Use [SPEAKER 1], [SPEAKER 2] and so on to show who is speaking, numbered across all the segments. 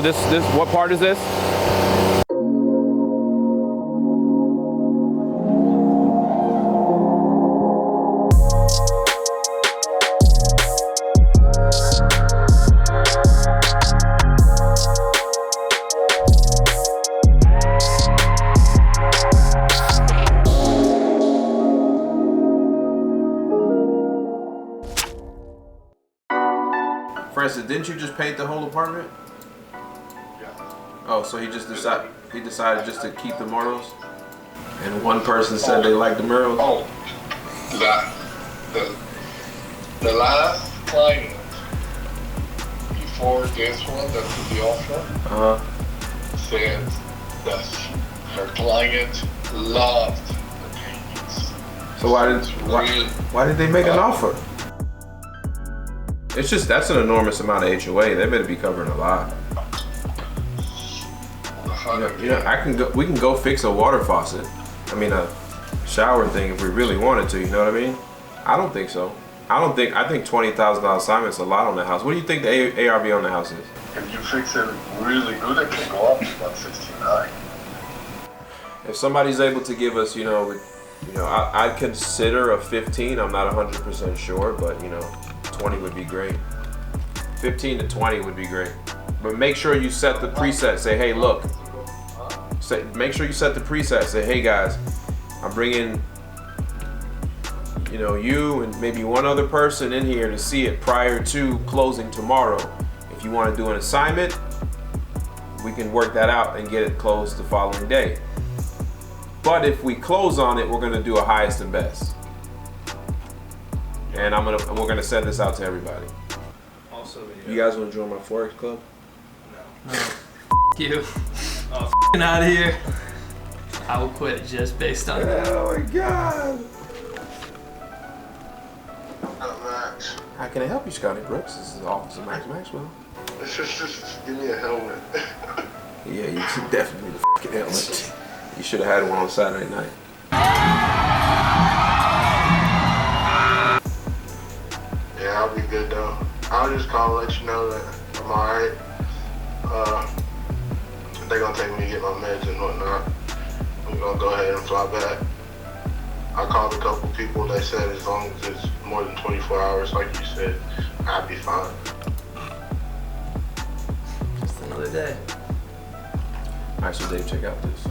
[SPEAKER 1] this, what part is this?
[SPEAKER 2] For instance, didn't you just paint the whole apartment?
[SPEAKER 3] Yeah.
[SPEAKER 2] Oh, so he decided just to keep the murals? And one person said they liked the murals?
[SPEAKER 3] Oh, the last client before this one that took the offer said that her client loved the paintings.
[SPEAKER 2] So why did they make an offer? It's just, that's an enormous amount of HOA. They better be covering a lot. We can go fix a water faucet. I mean a shower thing if we really wanted to, you know what I mean? I don't think so. I think $20,000 assignment's a lot on the house. What do you think the ARV on the house is?
[SPEAKER 3] If you fix it really good, it can go up to about 69.
[SPEAKER 2] If somebody's able to give us, I'd consider a 15. I'm not 100% sure, but 20 would be great. 15 to 20 would be great. But make sure you set the preset. Say, hey, look. Make sure you set the preset. Say, hey guys, I'm bringing, you and maybe one other person in here to see it prior to closing tomorrow. If you want to do an assignment, we can work that out and get it closed the following day. But if we close on it, we're going to do a highest and best. And we're gonna send this out to everybody.
[SPEAKER 4] Also,
[SPEAKER 2] you guys wanna join my Forex club?
[SPEAKER 4] No. You. Oh, out of here. I will quit just based on that.
[SPEAKER 2] Oh my God.
[SPEAKER 3] Max.
[SPEAKER 2] How can I help you, Scotty Brooks? This is the office of Maxwell.
[SPEAKER 3] Just give me a helmet.
[SPEAKER 2] Yeah, you should definitely need a fucking helmet. You should have had one on Saturday night.
[SPEAKER 3] Yeah, I'll be good though. I'll just call and let you know that I'm alright. They're gonna take me to get my meds and whatnot. I'm gonna go ahead and fly back. I called a couple people. They said as long as it's more than 24 hours, like you said, I'll be fine.
[SPEAKER 4] Just another day.
[SPEAKER 2] Alright, so Dave, check out this.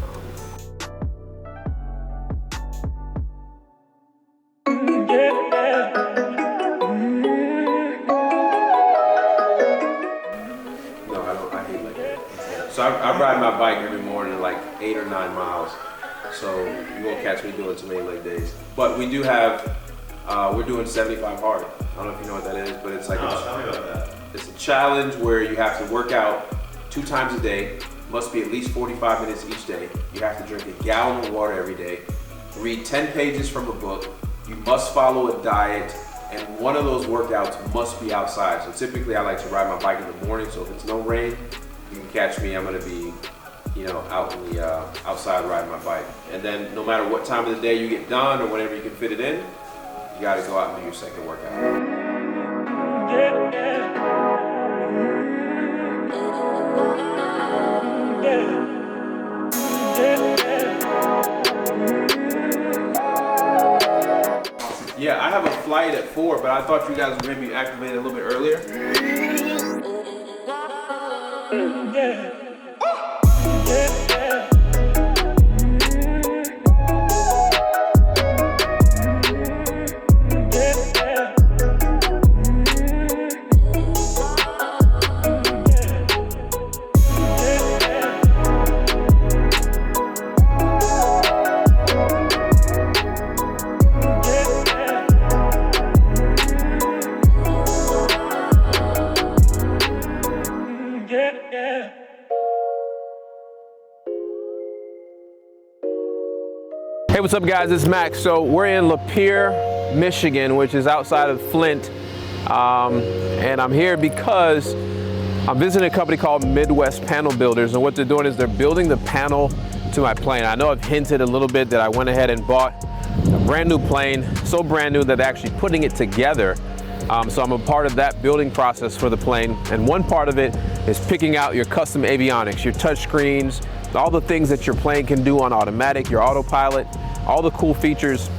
[SPEAKER 2] So I ride my bike every morning like 8 or 9 miles. So you won't catch me doing too many leg days. But we do have, we're doing 75 hard. I don't know if you know what that is, but it's like it's a challenge where you have to work out 2 times a day, must be at least 45 minutes each day. You have to drink a gallon of water every day, read 10 pages from a book, you must follow a diet, and one of those workouts must be outside. So typically I like to ride my bike in the morning, so if it's no rain, you can catch me. I'm gonna be, out in the outside riding my bike. And then no matter what time of the day you get done or whenever you can fit it in, you gotta go out and do your second workout. Yeah, I have a flight at 4, but I thought you guys would maybe activate it a little bit earlier. Hey, what's up guys, it's Max. So we're in Lapeer, Michigan, which is outside of Flint. And I'm here because I'm visiting a company called Midwest Panel Builders, and what they're doing is they're building the panel to my plane. I know I've hinted a little bit that I went ahead and bought a brand new plane, so brand new that they're actually putting it together. So I'm a part of that building process for the plane, and one part of it is picking out your custom avionics, your touch screens, all the things that your plane can do on automatic, your autopilot, all the cool features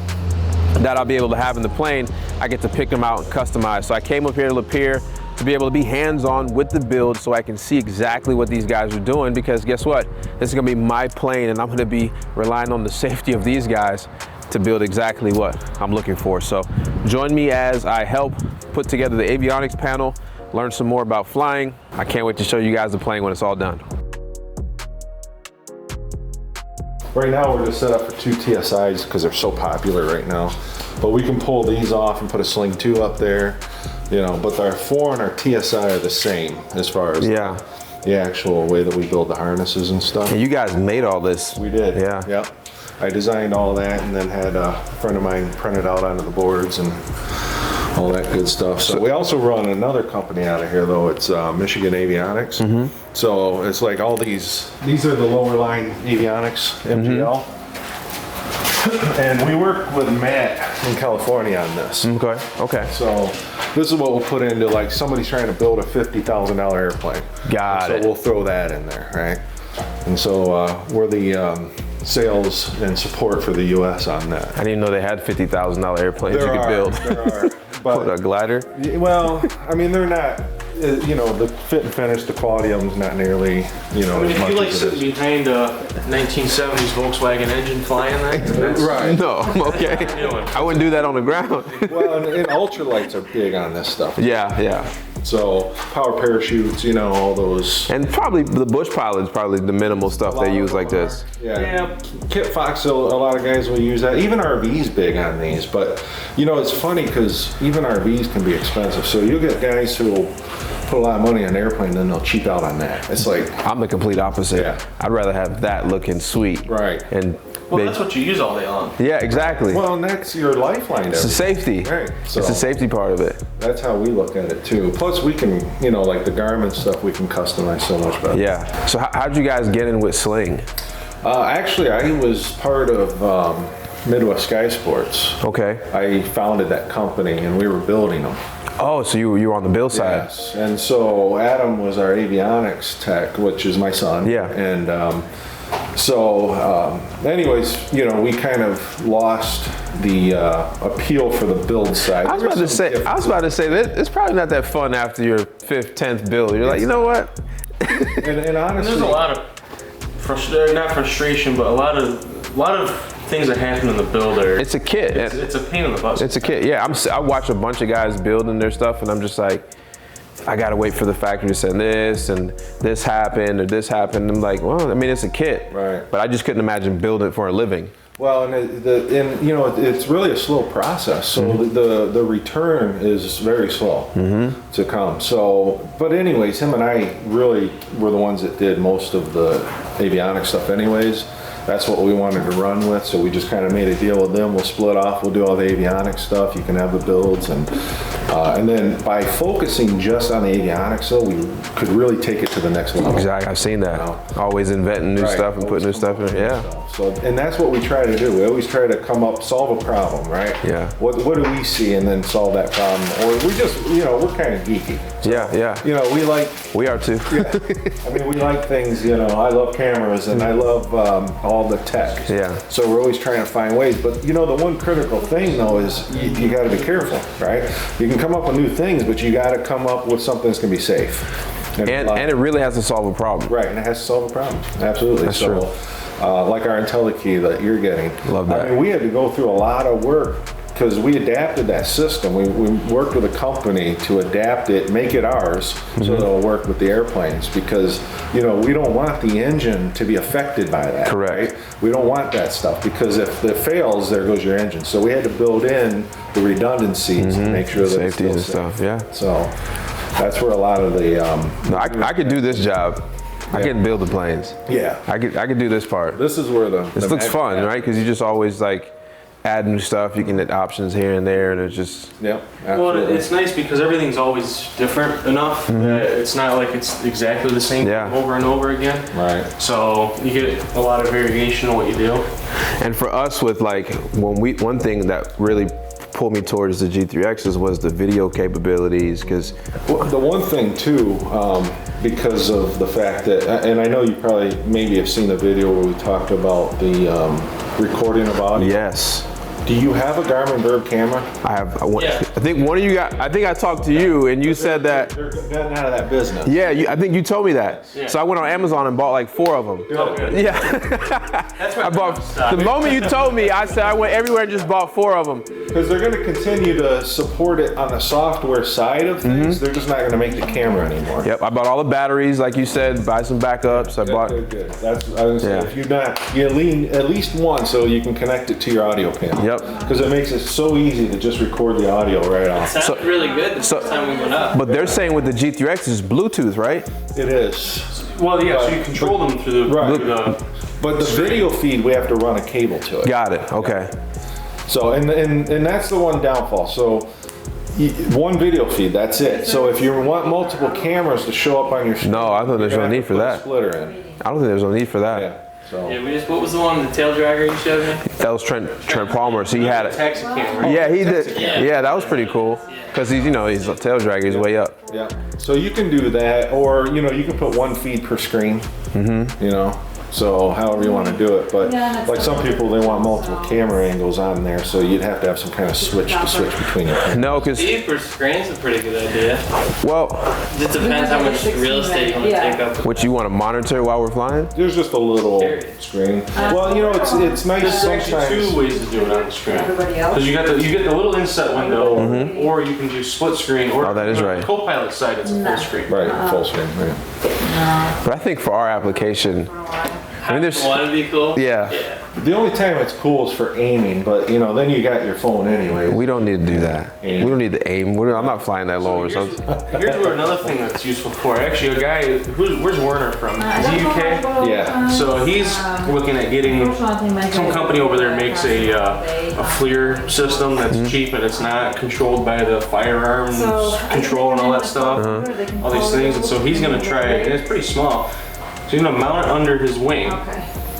[SPEAKER 2] that I'll be able to have in the plane. I get to pick them out and customize. So I came up here to Lapeer to be able to be hands-on with the build so I can see exactly what these guys are doing, because guess what? This is gonna be my plane and I'm gonna be relying on the safety of these guys to build exactly what I'm looking for. So join me as I help put together the avionics panel, learn some more about flying. I can't wait to show you guys the plane when it's all done.
[SPEAKER 1] Right now we're just set up for 2 TSIs because they're so popular right now. But we can pull these off and put a Sling 2 up there, you know, but our 4 and our TSI are the same as far as the actual way that we build the harnesses and stuff.
[SPEAKER 2] And you guys made all this.
[SPEAKER 1] We did.
[SPEAKER 2] Yeah.
[SPEAKER 1] Yep. I designed all that and then had a friend of mine print it out onto the boards and all that good stuff. So we also run another company out of here though. It's Michigan Avionics. So it's like all these are the lower line avionics, MGL. And we work with Matt in California on this.
[SPEAKER 2] Okay.
[SPEAKER 1] So this is what we'll put into, like, somebody's trying to build a $50,000 airplane.
[SPEAKER 2] Got it.
[SPEAKER 1] So we'll throw that in there, right? And so we're the sales and support for the U.S. on that.
[SPEAKER 2] I didn't even know they had $50,000 airplanes you could build.
[SPEAKER 1] There are.
[SPEAKER 2] What, a glider?
[SPEAKER 1] Well, I mean, they're not, you know, the fit and finish, the quality of them's not nearly, you know,
[SPEAKER 4] I mean,
[SPEAKER 1] as
[SPEAKER 4] if
[SPEAKER 1] much
[SPEAKER 4] you like
[SPEAKER 1] as it
[SPEAKER 4] sitting
[SPEAKER 1] is.
[SPEAKER 4] behind a 1970s Volkswagen engine flying that, that's
[SPEAKER 1] Right.
[SPEAKER 2] No, okay. I wouldn't do that on the ground.
[SPEAKER 1] Well, and ultralights are big on this stuff.
[SPEAKER 2] Yeah.
[SPEAKER 1] So power parachutes, you know, all those.
[SPEAKER 2] And probably the bush pilot's probably the minimal stuff they use like this.
[SPEAKER 1] Yeah. Kit Fox, a lot of guys will use that. Even RV's big on these, but you know, it's funny because even RVs can be expensive. So you'll get guys who will put a lot of money on an airplane, then they'll cheap out on that. It's like,
[SPEAKER 2] I'm the complete opposite.
[SPEAKER 1] Yeah.
[SPEAKER 2] I'd rather have that looking sweet.
[SPEAKER 1] Right.
[SPEAKER 2] And
[SPEAKER 4] well, that's what you use all day long.
[SPEAKER 2] yeah, exactly.
[SPEAKER 1] well, and that's your lifeline.
[SPEAKER 2] It's the safety.
[SPEAKER 1] Right. So
[SPEAKER 2] It's the safety part of it.
[SPEAKER 1] that's how we look at it too. Plus we can, you know, like the Garmin stuff, we can customize so much better.
[SPEAKER 2] Yeah. So how'd you guys get in with Sling?
[SPEAKER 1] Actually, I was part of Midwest Sky Sports.
[SPEAKER 2] Okay.
[SPEAKER 1] I founded that company and we were building them.
[SPEAKER 2] Oh, so you were on the build side.
[SPEAKER 1] Yes, and so Adam was our avionics tech, which is my son.
[SPEAKER 2] Yeah.
[SPEAKER 1] And anyways, you know, we kind of lost the appeal for the build side.
[SPEAKER 2] I was about to say that it's probably not that fun after your 5th, 10th build. You're like, you know what?
[SPEAKER 1] And honestly,
[SPEAKER 4] There's a lot of not frustration, but a lot of things that happen in the builder.
[SPEAKER 2] It's a kit.
[SPEAKER 4] It's a pain in the butt.
[SPEAKER 2] It's a kit. Yeah, I watch a bunch of guys building their stuff, and I'm just like, I gotta wait for the factory to send this, and this happened, or this happened. I'm like, well, I mean, it's a kit.
[SPEAKER 1] Right.
[SPEAKER 2] But I just couldn't imagine building it for a living.
[SPEAKER 1] well, and you know, it's really a slow process. So the return is very slow to come. So, but anyways, him and I really were the ones that did most of the avionics stuff anyways. That's what we wanted to run with, so we just kind of made a deal with them. We'll split off, we'll do all the avionics stuff, you can have the builds, and then by focusing just on the avionics, though, we could really take it to the next level.
[SPEAKER 2] Exactly, I've seen that.
[SPEAKER 1] Wow.
[SPEAKER 2] Always inventing new
[SPEAKER 1] Right.
[SPEAKER 2] stuff and putting new stuff in. Yeah.
[SPEAKER 1] So, and that's what we try to do. We always try to come up, solve a problem, right?
[SPEAKER 2] Yeah.
[SPEAKER 1] What do we see, and then solve that problem, or we just, you know, we're kind of geeky.
[SPEAKER 2] Yeah.
[SPEAKER 1] You know,
[SPEAKER 2] We are too.
[SPEAKER 1] I mean, we like things, you know, I love cameras and I love all the tech.
[SPEAKER 2] Yeah.
[SPEAKER 1] So we're always trying to find ways. But, you know, the one critical thing, though, is you got to be careful, right? You can come up with new things, but you got to come up with something that's going to be safe.
[SPEAKER 2] And it really has to solve a problem.
[SPEAKER 1] Right, and it has to solve a problem. Absolutely.
[SPEAKER 2] That's
[SPEAKER 1] so,
[SPEAKER 2] true.
[SPEAKER 1] Like our IntelliKey that you're getting.
[SPEAKER 2] Love that.
[SPEAKER 1] I mean, we had to go through a lot of work because we adapted that system. We worked with a company to adapt it, make it ours, so that it'll work with the airplanes. Because, you know, we don't want the engine to be affected by that.
[SPEAKER 2] Correct.
[SPEAKER 1] Right? We don't want that stuff because if it fails, there goes your engine. So we had to build in the redundancies to make sure that it's
[SPEAKER 2] Safety
[SPEAKER 1] still
[SPEAKER 2] and
[SPEAKER 1] safe.
[SPEAKER 2] stuff. Yeah.
[SPEAKER 1] So that's where a lot of the
[SPEAKER 2] No, I could do this job. I can build the planes.
[SPEAKER 1] yeah.
[SPEAKER 2] I could do this part.
[SPEAKER 1] This is where
[SPEAKER 2] This looks fun, right? Because you just always like add new stuff. You can get options here and there, and it's just
[SPEAKER 1] Yep.
[SPEAKER 4] Well,
[SPEAKER 1] Absolutely.
[SPEAKER 4] it's nice because everything's always different enough that it's not like it's exactly the same
[SPEAKER 2] Yeah.
[SPEAKER 4] over and over again.
[SPEAKER 1] Right.
[SPEAKER 4] So you get a lot of variation in what you do.
[SPEAKER 2] And for us, with like one thing that really
[SPEAKER 5] pulled me towards the G3Xs was the video capabilities, because
[SPEAKER 1] Well, the one thing too, because of the fact that, and I know you probably maybe have seen the video where we talked about the recording of audio.
[SPEAKER 5] yes,
[SPEAKER 1] Do you have a Garmin Verb camera?
[SPEAKER 5] I have.
[SPEAKER 4] Yeah.
[SPEAKER 5] I think one of you got. I think I talked to you, and you said that.
[SPEAKER 1] They're getting out of that business.
[SPEAKER 5] Yeah, I think you told me that.
[SPEAKER 4] Yeah.
[SPEAKER 5] So I went on Amazon and bought like 4 of them. Yeah.
[SPEAKER 4] That's what
[SPEAKER 5] I bought. The moment you told me, I said I went everywhere and just bought 4 of them.
[SPEAKER 1] Because they're going to continue to support it on the software side of things. They're just not going to make the camera anymore.
[SPEAKER 5] Yep. I bought all the batteries, like you said. Buy some backups. I bought.
[SPEAKER 1] Good. That's I was gonna say,
[SPEAKER 5] Yeah.
[SPEAKER 1] if you're not, you lean at least one so you can connect it to your audio panel.
[SPEAKER 5] Yep.
[SPEAKER 1] Because it makes it so easy to just record the audio right off.
[SPEAKER 4] sounded really good the first time we went up.
[SPEAKER 5] But they're saying with the G3X it's Bluetooth, right?
[SPEAKER 1] It is.
[SPEAKER 6] Well, yeah, so you control them through the,
[SPEAKER 1] Right.
[SPEAKER 6] through the
[SPEAKER 1] But the video feed, we have to run a cable to it.
[SPEAKER 5] Got it. Okay.
[SPEAKER 1] So, and that's the one downfall. So, one video feed, that's it. So if you want multiple cameras to show up on your screen,
[SPEAKER 5] No, I thought there's
[SPEAKER 1] you're
[SPEAKER 5] no
[SPEAKER 1] gonna
[SPEAKER 5] need
[SPEAKER 1] have to
[SPEAKER 5] for
[SPEAKER 1] put a
[SPEAKER 5] that.
[SPEAKER 1] splitter in.
[SPEAKER 5] I don't think there's no need for that.
[SPEAKER 1] Yeah. So.
[SPEAKER 4] Yeah, what was the one, the tail dragger you showed me?
[SPEAKER 5] That was Trent Palmer. So he had it.
[SPEAKER 6] taxi camera.
[SPEAKER 5] Yeah, he did. Yeah, that was pretty cool. Because he's, he's a tail dragger. He's way up.
[SPEAKER 1] Yeah. So you can do that, or you can put one feed per screen. So however you want to do it, but like some people, they want multiple camera angles on there, so you'd have to have some kind of switch to switch between them.
[SPEAKER 5] No, because
[SPEAKER 4] Speed for screen's a pretty good idea.
[SPEAKER 5] well,
[SPEAKER 4] It depends how much real estate you want to take up.
[SPEAKER 5] what you want to monitor while we're flying?
[SPEAKER 1] There's just a little screen. Well, it's nice
[SPEAKER 6] There's actually
[SPEAKER 1] sometimes.
[SPEAKER 6] 2 ways to do it on the screen.
[SPEAKER 7] Everybody else?
[SPEAKER 6] Because you get the little inset window, or you can do split screen, or
[SPEAKER 5] Oh, that is
[SPEAKER 6] on
[SPEAKER 5] right.
[SPEAKER 6] the Copilot side, it's a full screen.
[SPEAKER 1] Right, full screen. Right.
[SPEAKER 5] But I think for our application, I mean, there's
[SPEAKER 4] Want to be cool?
[SPEAKER 5] yeah,
[SPEAKER 1] The only time it's cool is for aiming, but then you got your phone anyway.
[SPEAKER 5] we don't need to do that. We don't need to aim. I'm not flying that low or something.
[SPEAKER 6] Here's where another thing that's useful for. Actually, a guy, where's Werner from? Is he UK?
[SPEAKER 1] Yeah.
[SPEAKER 6] So he's looking at getting, some company over there makes a FLIR system that's cheap and it's not controlled by the firearms control and all that stuff, all these things. And so he's gonna try, and it's pretty small. So he's gonna mount it under his wing,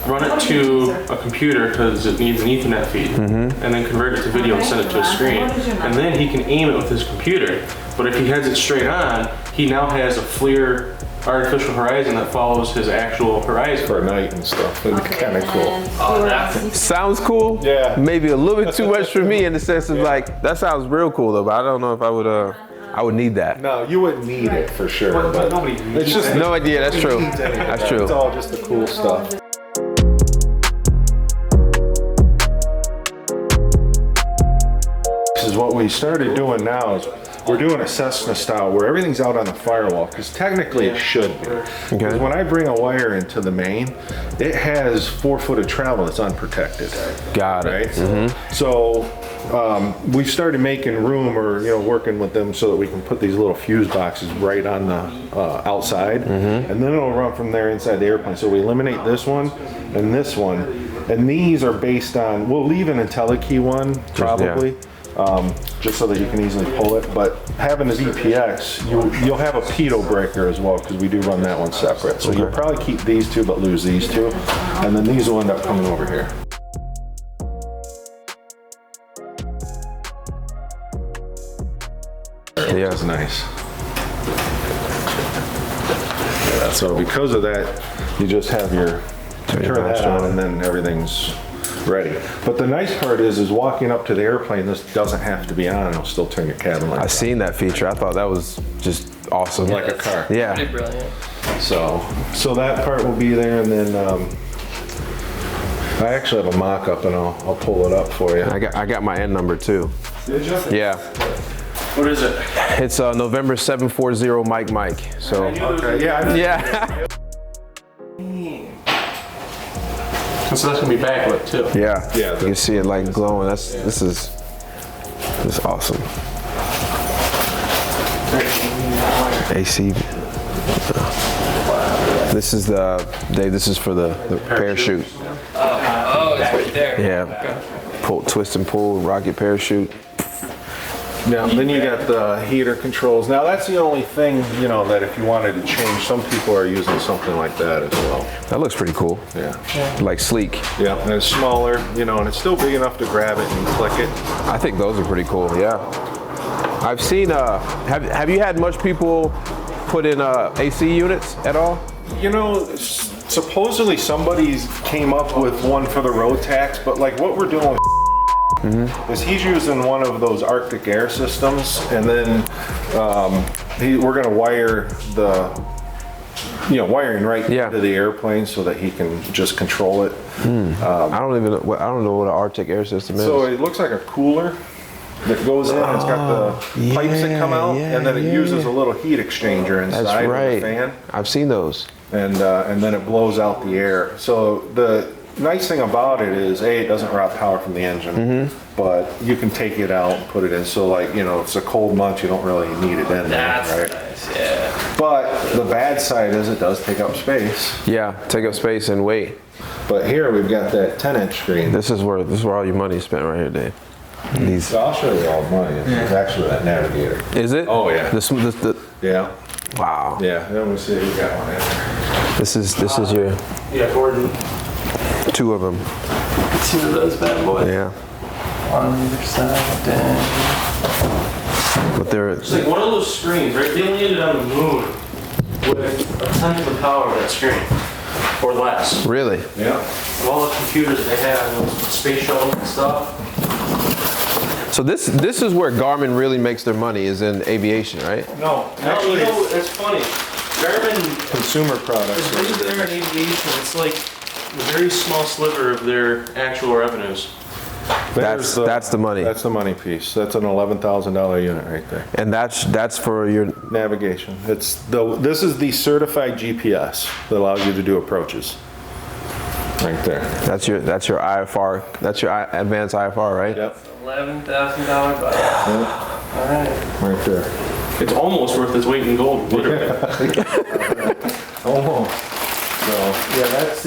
[SPEAKER 6] run it to a computer because it needs an Ethernet feed, and then convert it to video and send it to a screen. And then he can aim it with his computer. But if he heads it straight on, he now has a FLIR artificial horizon that follows his actual horizon.
[SPEAKER 1] For night and stuff. It'd be kind of cool.
[SPEAKER 5] Sounds cool.
[SPEAKER 1] Yeah.
[SPEAKER 5] Maybe a little bit too much for me in the sense of like that sounds real cool though, but I don't know if I would need that.
[SPEAKER 1] No, you wouldn't need it for sure. But
[SPEAKER 6] nobody
[SPEAKER 1] it's
[SPEAKER 6] needs
[SPEAKER 1] just
[SPEAKER 6] it.
[SPEAKER 5] No idea. That's true. That's true.
[SPEAKER 1] It's all just the cool stuff. This is what we started doing now is we're doing a Cessna style where everything's out on the firewall because technically it should be. Because when I bring a wire into the main, it has 4 foot of travel that's unprotected.
[SPEAKER 5] Got it.
[SPEAKER 1] Right? So we've started making room or working with them so that we can put these little fuse boxes right on the outside, and then it'll run from there inside the airplane. So we eliminate this one and this one, and these are based on, we'll leave an IntelliKey one probably, just so that you can easily pull it. But having the VPX, you'll have a pitot breaker as well because we do run that one separate. So you'll probably keep these 2 but lose these 2, and then these will end up coming over here.
[SPEAKER 5] Yeah.
[SPEAKER 1] That's nice. So because of that, you just have your turn that on and then everything's ready. But the nice part is walking up to the airplane, this doesn't have to be on, it'll still turn your cabin lights
[SPEAKER 5] I seen that feature. I thought that was just awesome.
[SPEAKER 1] on, like a car.
[SPEAKER 5] Yeah.
[SPEAKER 4] Pretty brilliant.
[SPEAKER 1] So that part will be there, and then I actually have a mock-up and I'll pull it up for you.
[SPEAKER 5] I got my N number too.
[SPEAKER 1] Did you?
[SPEAKER 5] Yeah.
[SPEAKER 6] What is it?
[SPEAKER 5] It's November 740 Mike. So
[SPEAKER 1] Okay, yeah.
[SPEAKER 5] yeah.
[SPEAKER 6] So that's gonna be backlit too.
[SPEAKER 5] Yeah.
[SPEAKER 1] Yeah,
[SPEAKER 5] You can see it like glowing. This is awesome. AC. This is this is for the parachute.
[SPEAKER 4] Oh, it's right there.
[SPEAKER 5] Yeah. Pull, twist and pull, rocket parachute.
[SPEAKER 1] Yeah, then you got the heater controls. Now that's the only thing, you know, that if you wanted to change, some people are using something like that as well.
[SPEAKER 5] That looks pretty cool.
[SPEAKER 1] Yeah.
[SPEAKER 5] Like sleek.
[SPEAKER 1] Yeah, and it's smaller, you know, and it's still big enough to grab it and click it.
[SPEAKER 5] I think those are pretty cool, yeah. I've seen, have you had much people put in AC units at all?
[SPEAKER 1] You know, supposedly somebody came up with one for the road tax, but like what we're doing is he's using one of those Arctic air systems, and then we're going to wire the, you know, wiring right into the airplane so that he can just control it.
[SPEAKER 5] I don't know what an Arctic air system is.
[SPEAKER 1] So it looks like a cooler that goes in. It's got the pipes that come out, and then it uses a little heat exchanger inside of the fan.
[SPEAKER 5] I've seen those.
[SPEAKER 1] And then it blows out the air. So the nice thing about it is, it doesn't rob power from the engine, but you can take it out and put it in. So like, you know, if it's a cold month, you don't really need it in there, right?
[SPEAKER 4] Nice, yeah.
[SPEAKER 1] But the bad side is it does take up space.
[SPEAKER 5] Yeah, take up space and weight.
[SPEAKER 1] But here we've got that 10-inch screen.
[SPEAKER 5] This is where all your money is spent right here, Dave.
[SPEAKER 1] So I'll show you all the money. It's actually that navigator.
[SPEAKER 5] Is it?
[SPEAKER 1] Oh yeah.
[SPEAKER 5] Yeah. Wow.
[SPEAKER 1] Yeah. Let me see. We got one in there.
[SPEAKER 5] This is your.
[SPEAKER 6] Yeah, Gordon.
[SPEAKER 5] 2 of them.
[SPEAKER 4] 2 of those bad boys.
[SPEAKER 5] Yeah.
[SPEAKER 4] On either side. Dang.
[SPEAKER 5] But they're.
[SPEAKER 6] It's like one of those screens, right? They landed on the moon with a tenth of the power of that screen, or less.
[SPEAKER 5] Really?
[SPEAKER 1] Yeah.
[SPEAKER 6] Of all the computers they had on those space shuttles and stuff.
[SPEAKER 5] So this is where Garmin really makes their money, is in aviation, right?
[SPEAKER 1] No,
[SPEAKER 6] Actually, you know, it's funny. Garmin,
[SPEAKER 1] consumer products.
[SPEAKER 6] the reason they're in aviation, it's like a very small sliver of their actual revenues.
[SPEAKER 5] That's the money.
[SPEAKER 1] That's the money piece. That's an $11,000 unit right there.
[SPEAKER 5] And that's for your.
[SPEAKER 1] Navigation. This is the certified GPS that allows you to do approaches. Right there.
[SPEAKER 5] That's your IFR. That's your advanced IFR, right?
[SPEAKER 1] Yep.
[SPEAKER 4] $11,000 bike. All right.
[SPEAKER 1] Right there.
[SPEAKER 6] It's almost worth its weight in gold, literally.
[SPEAKER 1] Almost. So yeah, that's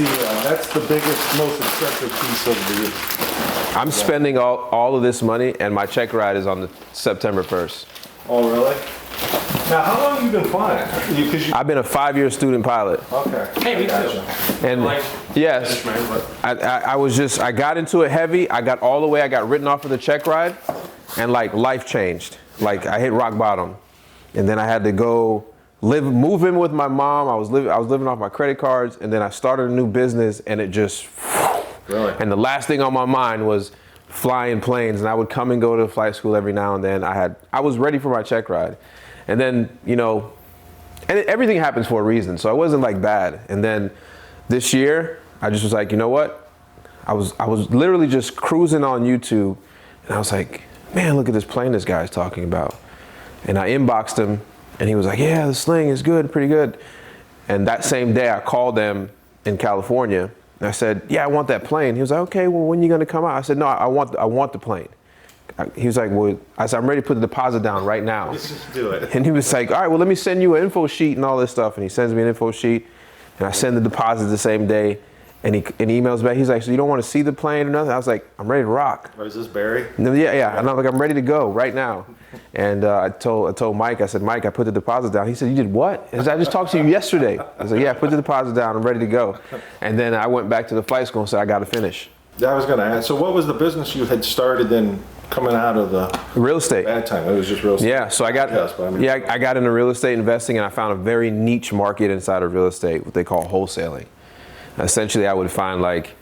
[SPEAKER 1] the biggest, most expensive piece of the.
[SPEAKER 5] I'm spending all of this money, and my check ride is on the September 1st.
[SPEAKER 1] Oh really? Now, how long have you been flying?
[SPEAKER 5] I've been a 5-year student pilot.
[SPEAKER 1] Okay.
[SPEAKER 6] Hey, me too.
[SPEAKER 5] And
[SPEAKER 6] Like,
[SPEAKER 5] yes, I got into it heavy. I got all the way. I got written off of the check ride, and like life changed. Like I hit rock bottom, and then I had to go move in with my mom. I was living off my credit cards, and then I started a new business, and it just.
[SPEAKER 1] Really?
[SPEAKER 5] And the last thing on my mind was flying planes, and I would come and go to flight school every now and then. I was ready for my check ride, and then and everything happens for a reason. So I wasn't like bad. And then this year, I just was like, you know what? I was literally just cruising on YouTube, and I was like, man, look at this plane this guy's talking about. And I inboxed him, and he was like, yeah, the Sling is good, pretty good. And that same day, I called them in California. And I said, yeah, I want that plane. He was like, okay, well, when are you going to come out? I said, no, I want the plane. He was like, well, I said, I'm ready to put the deposit down right now.
[SPEAKER 1] Let's just do it.
[SPEAKER 5] And he was like, all right, well, let me send you an info sheet and all this stuff. And he sends me an info sheet, and I send the deposit the same day. And he emails back. He's like, so you don't want to see the plane or nothing? I was like, I'm ready to rock.
[SPEAKER 1] Or is this Barry?
[SPEAKER 5] No, yeah. And I'm like, I'm ready to go right now. And I told Mike, I said, Mike, I put the deposit down. He said, you did what? I said, I just talked to you yesterday. I said, yeah, I put the deposit down. I'm ready to go. And then I went back to the flight school and said, I got to finish.
[SPEAKER 1] I was going to ask. So what was the business you had started then coming out of the
[SPEAKER 5] real estate?
[SPEAKER 1] Bad time. It was just real estate.
[SPEAKER 5] Yeah. So I got into real estate investing, and I found a very niche market inside of real estate, what they call wholesaling. Essentially, I would find like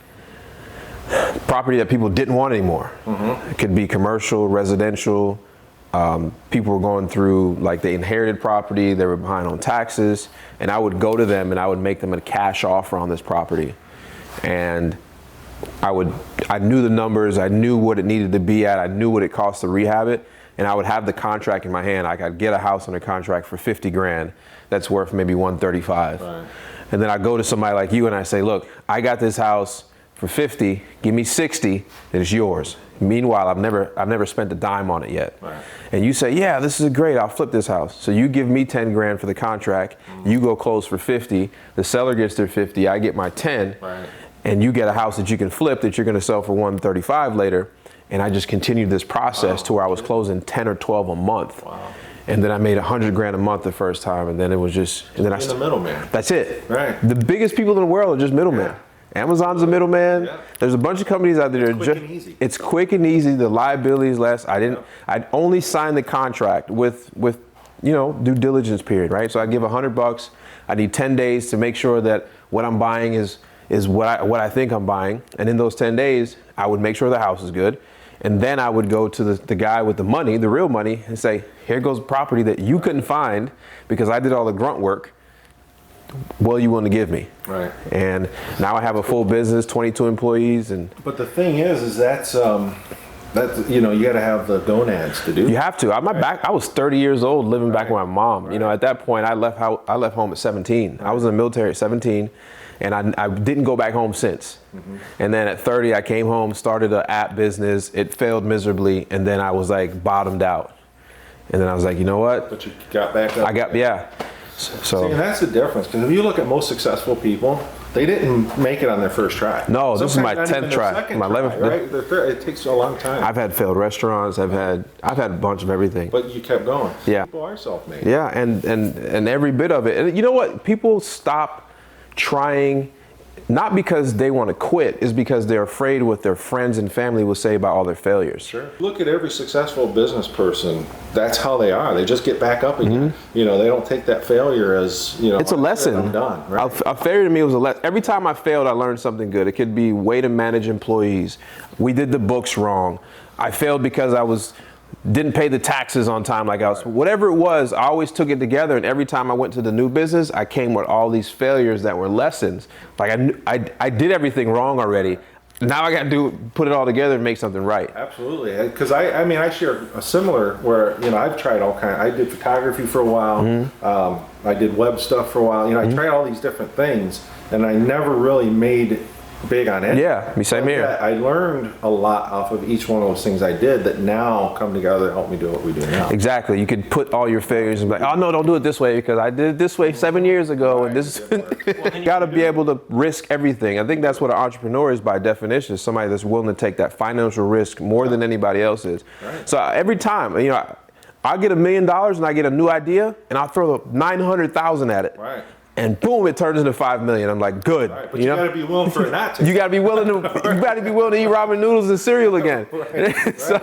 [SPEAKER 5] property that people didn't want anymore. Mm-hmm. It could be commercial, residential. People were going through, like, they inherited property, they were behind on taxes, and I would go to them and I would make them a cash offer on this property. And I knew the numbers, I knew what it needed to be at, I knew what it cost to rehab it, and I would have the contract in my hand. I could get a house under contract for 50 grand that's worth maybe 135. Right. And then I go to somebody like you and I say, look, I got this house for 50, give me 60, and it's yours. Meanwhile, I've never spent a dime on it yet. Right. And you say, yeah, this is great, I'll flip this house. So you give me 10 grand for the contract, you go close for 50, the seller gets their 50, I get my 10, right. and you get a house that you can flip that you're going to sell for 135 later. And I just continued this process to where I was closing 10 or 12 a month.
[SPEAKER 1] Wow.
[SPEAKER 5] And then I made $100,000 a month the first time, and then it was just, and then I
[SPEAKER 1] the middleman.
[SPEAKER 5] That's it.
[SPEAKER 1] Right.
[SPEAKER 5] The biggest people in the world are just middlemen.
[SPEAKER 1] Yeah.
[SPEAKER 5] Amazon's a middleman.
[SPEAKER 1] Yeah.
[SPEAKER 5] There's a bunch of companies out there that are
[SPEAKER 1] Quick
[SPEAKER 5] just,
[SPEAKER 1] and easy.
[SPEAKER 5] it's quick and easy. The liability is less. I only signed the contract with due diligence period, right? So I give $100. I need 10 days to make sure that what I'm buying is what I think I'm buying. And in those 10 days, I would make sure the house is good. And then I would go to the guy with the money, the real money, and say, here goes property that you couldn't find because I did all the grunt work. What are you willing to give me?
[SPEAKER 1] Right.
[SPEAKER 5] And now I have a full business, 22 employees, and
[SPEAKER 1] But the thing is that's you got to have the gonads to do.
[SPEAKER 5] you have to. I was 30 years old living back with my mom. You know, at that point, I left home at 17. I was in the military at 17. And I didn't go back home since. Mm-hmm. And then at 30, I came home, started an app business. It failed miserably. And then I was like bottomed out. And then I was like, you know what?
[SPEAKER 1] But you got back up.
[SPEAKER 5] So
[SPEAKER 1] See, and that's the difference. Because if you look at most successful people, they didn't make it on their first try.
[SPEAKER 5] No, this is my
[SPEAKER 1] Sometimes not
[SPEAKER 5] 10th
[SPEAKER 1] even
[SPEAKER 5] try.
[SPEAKER 1] their second
[SPEAKER 5] My 11th.
[SPEAKER 1] try, right? Their third, it takes a long time.
[SPEAKER 5] I've had failed restaurants. I've had a bunch of everything.
[SPEAKER 1] But you kept going.
[SPEAKER 5] Yeah.
[SPEAKER 1] People are self-made.
[SPEAKER 5] Yeah, and every bit of it. And you know what? People stop trying. Not because they want to quit, is because they're afraid what their friends and family will say about all their failures.
[SPEAKER 1] Sure. Look at every successful business person. That's how they are. They just get back up again.
[SPEAKER 5] Mm-hmm.
[SPEAKER 1] You know, they don't take that failure as,
[SPEAKER 5] It's a lesson.
[SPEAKER 1] I'm done. Right?
[SPEAKER 5] A failure to me was a lesson. Every time I failed, I learned something good. It could be way to manage employees. We did the books wrong. I failed because didn't pay the taxes on time like I was. Whatever it was, I always took it together, and every time I went to the new business, I came with all these failures that were lessons. Like I did everything wrong already. Now I got to put it all together and make something right.
[SPEAKER 1] Absolutely, because I share a similar where I've tried all kinds. I did photography for a while.
[SPEAKER 5] Mm-hmm.
[SPEAKER 1] I did web stuff for a while. I tried all these different things, and I never really made big on it.
[SPEAKER 5] Yeah, same here.
[SPEAKER 1] I learned a lot off of each one of those things I did that now come together to help me do what we do now.
[SPEAKER 5] Exactly. You could put all your failures and be like, oh no, don't do it this way because I did it this way 7 years ago, and this got to be able to risk everything. I think that's what an entrepreneur is by definition, is somebody that's willing to take that financial risk more than anybody else is. Right. So every time, I get $1 million and I get a new idea and I'll throw the 900,000 at it.
[SPEAKER 1] Right.
[SPEAKER 5] And boom, it turns into 5 million. I'm like, good.
[SPEAKER 1] Right, but you got to be willing for it not to.
[SPEAKER 5] You got to be willing to. You got to be willing to eat ramen noodles and cereal again.
[SPEAKER 1] Right. So,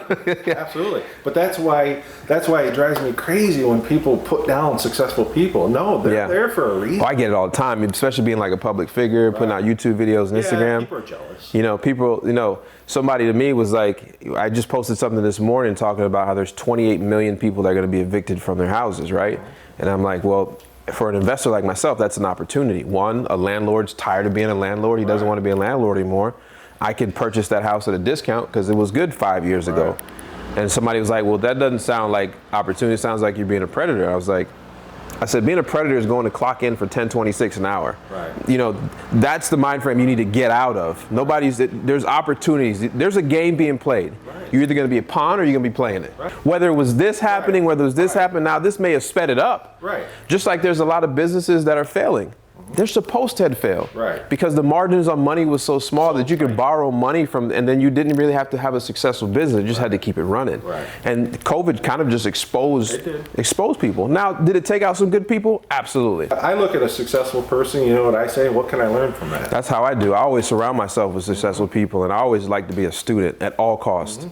[SPEAKER 1] absolutely. But that's why it drives me crazy when people put down successful people. No, they're there for a reason.
[SPEAKER 5] Oh, I get it all the time, especially being like a public figure, putting out YouTube videos and Instagram.
[SPEAKER 1] People are jealous.
[SPEAKER 5] Somebody to me was like, I just posted something this morning talking about how there's 28 million people that are going to be evicted from their houses, right? And I'm like, well, for an investor like myself, that's an opportunity. One, a landlord's tired of being a landlord. He doesn't want to be a landlord anymore. I could purchase that house at a discount because it was good 5 years ago. And somebody was like, well, that doesn't sound like opportunity. It sounds like you're being a predator. I said, being a predator is going to clock in for $10.26 an hour. Right. That's the mind frame you need to get out of. There's opportunities. There's a game being played. Right. You're either going to be a pawn or you're going to be playing it. Right. Whether it was this happening, whether it was this happening, now this may have sped it up.
[SPEAKER 1] Right.
[SPEAKER 5] Just like there's a lot of businesses that are failing. They're supposed to have failed.
[SPEAKER 1] Right.
[SPEAKER 5] Because the margins on money was so small that you could borrow money from, and then you didn't really have to have a successful business. You just had to keep it running. Right. And COVID kind of just exposed people. Now, did it take out some good people? Absolutely.
[SPEAKER 1] I look at a successful person, you know what I say? What can I learn from that?
[SPEAKER 5] That's how I do. I always surround myself with successful people, and I always like to be a student at all costs.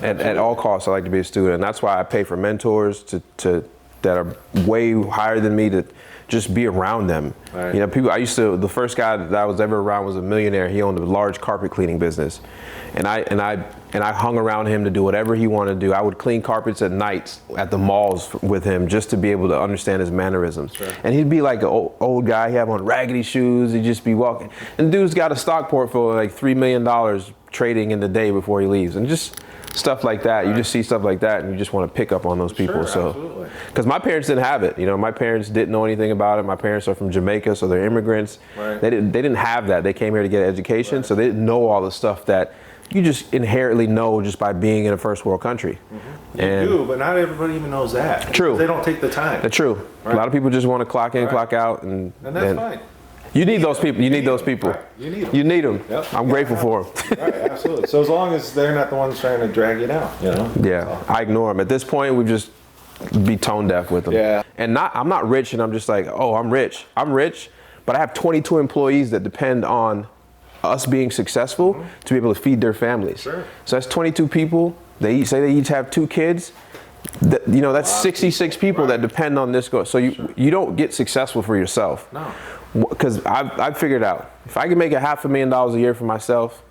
[SPEAKER 5] At all costs, I like to be a student. And that's why I pay for mentors that are way higher than me to just be around them. Right. The first guy that I was ever around was a millionaire. He owned a large carpet cleaning business. And I hung around him to do whatever he wanted to do. I would clean carpets at nights at the malls with him just to be able to understand his mannerisms. Sure. And he'd be like an old guy. He'd have on raggedy shoes. He'd just be walking. And the dude's got a stock portfolio like $3 million trading in the day before he leaves. And just stuff like that. Right. You just see stuff like that and you just want to pick up on those people.
[SPEAKER 1] Sure,
[SPEAKER 5] because my parents didn't have it. My parents didn't know anything about it. My parents are from Jamaica, so they're immigrants. Right. They didn't have that. They came here to get education, so they didn't know all the stuff that you just inherently know just by being in a first world country.
[SPEAKER 1] You do, but not everybody even knows that.
[SPEAKER 5] True.
[SPEAKER 1] They don't take the time.
[SPEAKER 5] That's true. Right. A lot of people just want to clock in, clock out, and
[SPEAKER 1] that's fine.
[SPEAKER 5] You need those people. You need those people.
[SPEAKER 1] Right. You need them.
[SPEAKER 5] You need them.
[SPEAKER 1] Yep.
[SPEAKER 5] I'm grateful for them.
[SPEAKER 1] Right, absolutely. So as long as they're not the ones trying to drag you down, you know?
[SPEAKER 5] Yeah, I ignore them. At this point, we just be tone deaf with them.
[SPEAKER 1] Yeah.
[SPEAKER 5] And I'm not rich and I'm just like, oh, I'm rich. I'm rich, but I have 22 employees that depend on us being successful to be able to feed their families.
[SPEAKER 1] Sure.
[SPEAKER 5] So that's 22 people. They each have 2 kids. You know, that's 66 people that depend on this. So you don't get successful for yourself.
[SPEAKER 1] No.
[SPEAKER 5] Because I've figured out, if I can make $500,000 a year for myself,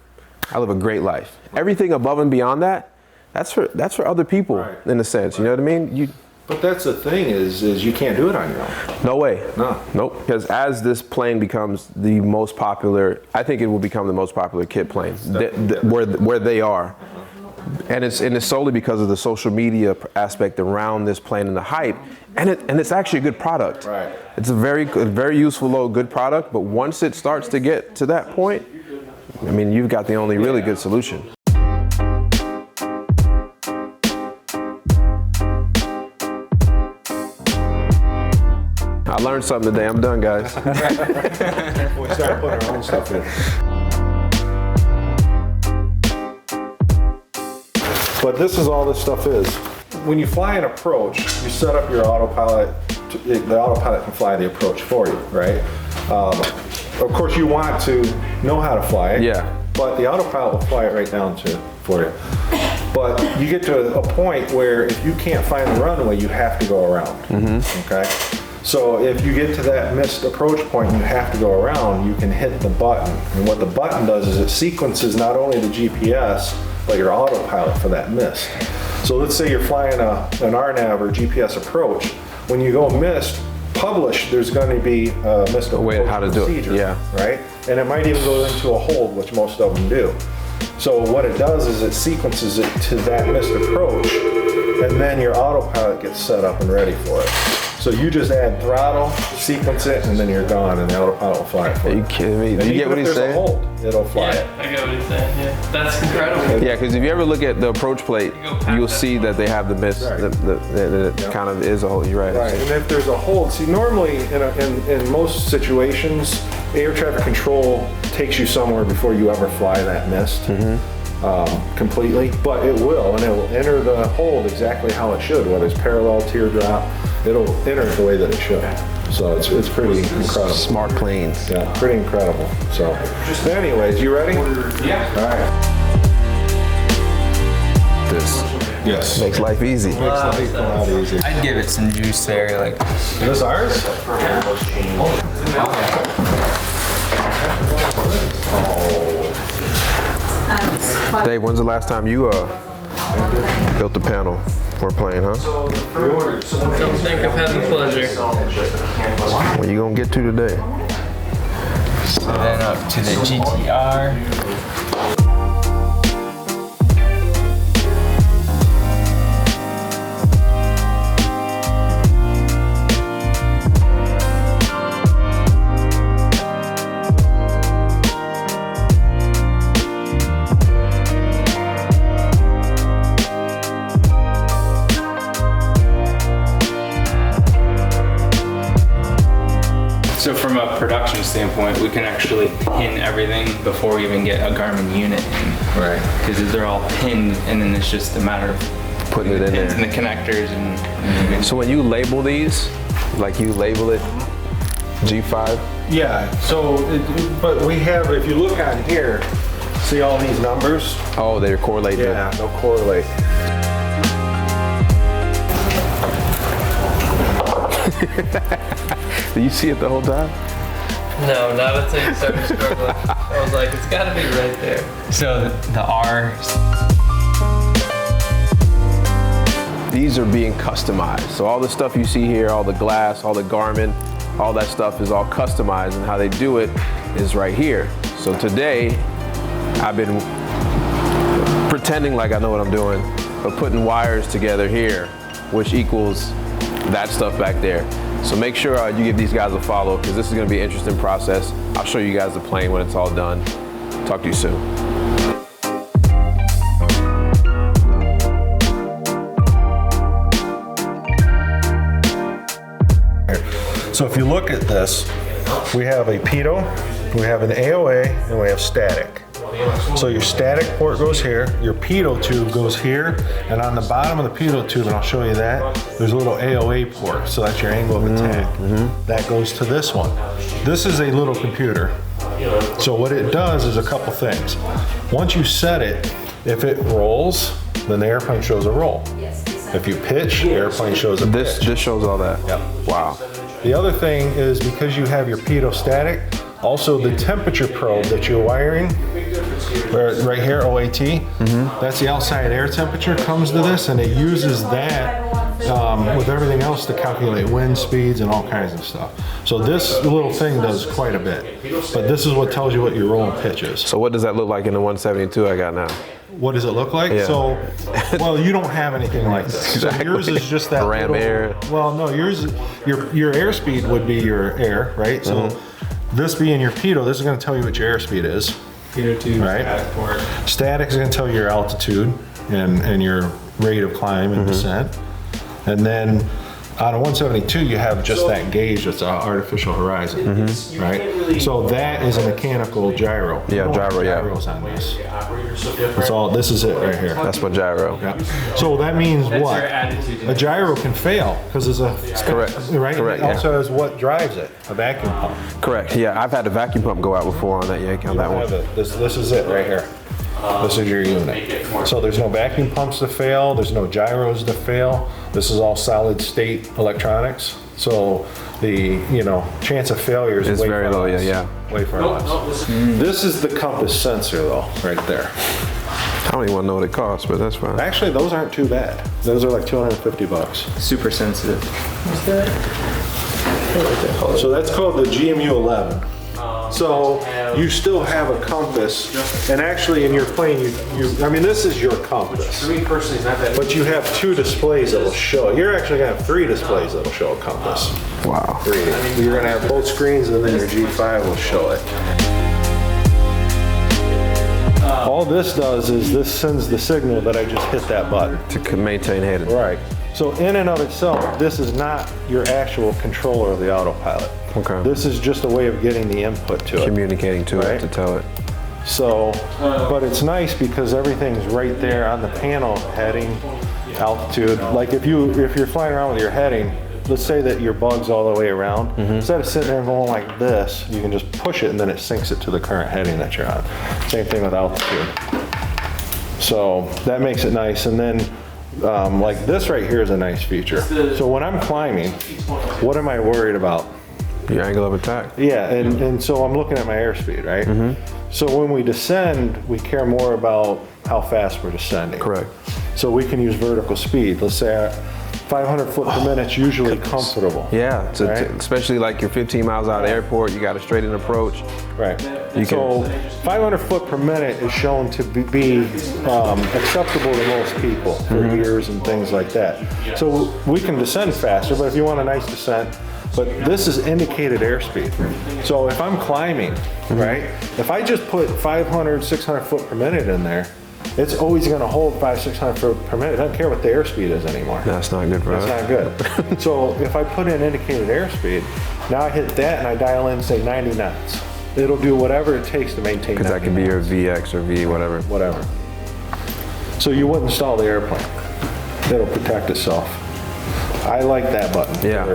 [SPEAKER 5] I live a great life. Everything above and beyond that, that's for other people,
[SPEAKER 1] Right.
[SPEAKER 5] in a sense. You know what I mean?
[SPEAKER 1] But that's the thing is you can't do it on your own.
[SPEAKER 5] No way.
[SPEAKER 1] No.
[SPEAKER 5] Nope. Because as this plane becomes the most popular, I think it will become the most popular kit plane where they are. And it's solely because of the social media aspect around this plane and the hype, and it's actually a good product.
[SPEAKER 1] Right.
[SPEAKER 5] It's a very useful, good product. But once it starts to get to that point, I mean, you've got the only really good solution. I learned something today. I'm done, guys.
[SPEAKER 1] We start putting our own stuff in. But this is all this stuff is. When you fly an approach, you set up your autopilot. The autopilot can fly the approach for you, right? Of course, you want to know how to fly it.
[SPEAKER 5] Yeah.
[SPEAKER 1] But the autopilot will fly it right down for you. But you get to a point where if you can't find the runway, you have to go around. Okay. So if you get to that missed approach point and you have to go around, you can hit the button. And what the button does is it sequences not only the GPS, but your autopilot for that missed. So let's say you're flying an RNAV or GPS approach. When you go missed, publish, there's going to be a missed approach
[SPEAKER 5] how to do it,
[SPEAKER 1] procedure,
[SPEAKER 5] yeah.
[SPEAKER 1] right? And it might even go into a hold, which most of them do. So what it does is it sequences it to that missed approach, and then your autopilot gets set up and ready for it. So you just add throttle, sequence it, and then you're gone, and the autopilot will fly it for
[SPEAKER 5] Are
[SPEAKER 1] you.
[SPEAKER 5] you kidding me?
[SPEAKER 1] And
[SPEAKER 5] Do you get
[SPEAKER 1] even
[SPEAKER 5] what
[SPEAKER 1] if
[SPEAKER 5] he's
[SPEAKER 1] there's a
[SPEAKER 5] saying?
[SPEAKER 1] hold, it'll fly it.
[SPEAKER 4] Yeah, I get what he's saying. Yeah, that's incredible.
[SPEAKER 5] Yeah, because if you ever look at the approach plate, you'll see that they have the miss.
[SPEAKER 1] Right.
[SPEAKER 5] It kind of is a hole. You're right.
[SPEAKER 1] Right, and if there's a hold, see normally in most situations, air traffic control takes you somewhere before you ever fly that missed completely, but it will, and it will enter the hold exactly how it should, whether it's parallel, teardrop, it'll enter it the way that it should. So it's pretty incredible.
[SPEAKER 5] Smart planes.
[SPEAKER 1] Yeah, pretty incredible. So anyways, you ready?
[SPEAKER 2] Yeah.
[SPEAKER 1] All right.
[SPEAKER 5] This
[SPEAKER 1] Yes.
[SPEAKER 5] makes life easy.
[SPEAKER 1] Makes life a lot easier.
[SPEAKER 7] I'd give it some juice there, like.
[SPEAKER 1] Is this ours?
[SPEAKER 5] Dave, when's the last time you built a panel for a plane, huh?
[SPEAKER 4] Don't think I've had the pleasure.
[SPEAKER 5] What you gonna get to today?
[SPEAKER 7] So then up to the GTR. So from a production standpoint, we can actually pin everything before we even get a Garmin unit in.
[SPEAKER 5] Right.
[SPEAKER 7] Because they're all pinned, and then it's just a matter of
[SPEAKER 5] Putting it in
[SPEAKER 7] pins and
[SPEAKER 5] there.
[SPEAKER 7] the connectors and
[SPEAKER 5] So when you label these, like you label it G5,
[SPEAKER 1] Yeah, so, but we have, if you look on here, see all these numbers?
[SPEAKER 5] oh, they correlate.
[SPEAKER 1] Yeah, they'll correlate.
[SPEAKER 5] Do you see it the whole time?
[SPEAKER 4] No, not until you started struggling. I was like, it's got to be right there.
[SPEAKER 7] so the R.
[SPEAKER 5] These are being customized. So all the stuff you see here, all the glass, all the Garmin, all that stuff is all customized, and how they do it is right here. So today, I've been pretending like I know what I'm doing, but putting wires together here, which equals that stuff back there. So make sure you give these guys a follow, because this is gonna be an interesting process. I'll show you guys the plane when it's all done. Talk to you soon.
[SPEAKER 1] So if you look at this, we have a pitot, we have an AOA, and we have static. So your static port goes here, your pitot tube goes here, and on the bottom of the pitot tube, and I'll show you that, there's a little AOA port, so that's your angle of attack. That goes to this one. This is a little computer. So what it does is a couple things. Once you set it, if it rolls, then the airplane shows a roll. If you pitch, the airplane shows a pitch.
[SPEAKER 5] This shows all that?
[SPEAKER 1] Yep.
[SPEAKER 5] Wow.
[SPEAKER 1] The other thing is because you have your pitot static, also the temperature probe that you're wiring, right here, OAT, that's the outside air temperature comes to this, and it uses that with everything else to calculate wind speeds and all kinds of stuff. So this little thing does quite a bit, but this is what tells you what your roll and pitch is.
[SPEAKER 5] So what does that look like in the 172 I got now?
[SPEAKER 1] What does it look like?
[SPEAKER 5] Yeah.
[SPEAKER 1] So, well, you don't have anything like this.
[SPEAKER 5] Exactly.
[SPEAKER 1] So yours is just that
[SPEAKER 5] ram
[SPEAKER 1] little,
[SPEAKER 5] air.
[SPEAKER 1] Well, no, yours, your airspeed would be your air, right? So this being your pitot, this is going to tell you what your airspeed is.
[SPEAKER 7] Pitot tube,
[SPEAKER 1] right?
[SPEAKER 7] static port.
[SPEAKER 1] Static is going to tell you your altitude and your rate of climb and descent. And then on a 172, you have just that gauge that's an artificial horizon, right? So that is a mechanical gyro.
[SPEAKER 5] Yeah, gyro, yeah.
[SPEAKER 1] Gyros on this. That's all. This is it right here.
[SPEAKER 5] That's my gyro.
[SPEAKER 1] Yeah. So that means what?
[SPEAKER 7] your attitude.
[SPEAKER 1] A gyro can fail because it's a
[SPEAKER 5] Correct.
[SPEAKER 1] right.
[SPEAKER 5] Correct,
[SPEAKER 1] It
[SPEAKER 5] yeah.
[SPEAKER 1] also has what drives it, a vacuum pump.
[SPEAKER 5] Correct. Yeah, I've had the vacuum pump go out before on that Yankee, on that one.
[SPEAKER 1] This is it right here. This is your unit. So there's no vacuum pumps to fail. There's no gyros to fail. This is all solid state electronics. So the chance of failure is
[SPEAKER 5] It's
[SPEAKER 1] way
[SPEAKER 5] very
[SPEAKER 1] far
[SPEAKER 5] low.
[SPEAKER 1] less.
[SPEAKER 5] Yeah.
[SPEAKER 1] Way far less. This is the compass sensor though, right there.
[SPEAKER 5] I don't even want to know what it costs, but that's fine.
[SPEAKER 1] Actually, those aren't too bad. Those are like $250.
[SPEAKER 7] Super sensitive.
[SPEAKER 1] So that's called the GMU 11. So you still have a compass, and actually in your plane, I mean, this is your compass.
[SPEAKER 2] For me personally, it's not that.
[SPEAKER 1] But you have 2 displays that will show it. You're actually gonna have 3 displays that will show a compass.
[SPEAKER 5] Wow.
[SPEAKER 1] 3. You're gonna have both screens, and then your G5 will show it. All this does is this sends the signal that I just hit that button.
[SPEAKER 5] To maintain heading.
[SPEAKER 1] Right. So in and of itself, this is not your actual controller of the autopilot.
[SPEAKER 5] Okay.
[SPEAKER 1] This is just a way of getting the input to it.
[SPEAKER 5] Communicating to
[SPEAKER 1] Right.
[SPEAKER 5] it to tell it.
[SPEAKER 1] So, but it's nice because everything's right there on the panel, heading, altitude. Like if you're flying around with your heading, let's say that your bug's all the way around. Instead of sitting there and going like this, you can just push it and then it syncs it to the current heading that you're on. Same thing with altitude. So that makes it nice. And then like this right here is a nice feature. So when I'm climbing, what am I worried about?
[SPEAKER 5] Your angle of attack.
[SPEAKER 1] Yeah, and so I'm looking at my airspeed, right? So when we descend, we care more about how fast we're descending.
[SPEAKER 5] Correct.
[SPEAKER 1] So we can use vertical speed. Let's say 500 foot per minute is usually comfortable.
[SPEAKER 5] Yeah,
[SPEAKER 1] Right.
[SPEAKER 5] especially like you're 15 miles out of the airport, you got a straight in approach.
[SPEAKER 1] Right.
[SPEAKER 5] You
[SPEAKER 1] So 500 foot per minute is shown to be acceptable to most people for years and things like that. So we can descend faster, but if you want a nice descent, but this is indicated airspeed. So if I'm climbing, right, if I just put 500, 600 foot per minute in there, it's always going to hold 500-600 foot per minute. It doesn't care what the airspeed is anymore.
[SPEAKER 5] That's not good for us.
[SPEAKER 1] That's not good. So if I put in indicated airspeed, now I hit that and I dial in, say 90 knots. It'll do whatever it takes to maintain 90
[SPEAKER 5] Because that could be your
[SPEAKER 1] knots.
[SPEAKER 5] VX or V, whatever.
[SPEAKER 1] Whatever. So you wouldn't stall the airplane. It'll protect itself. I like that button
[SPEAKER 5] Yeah.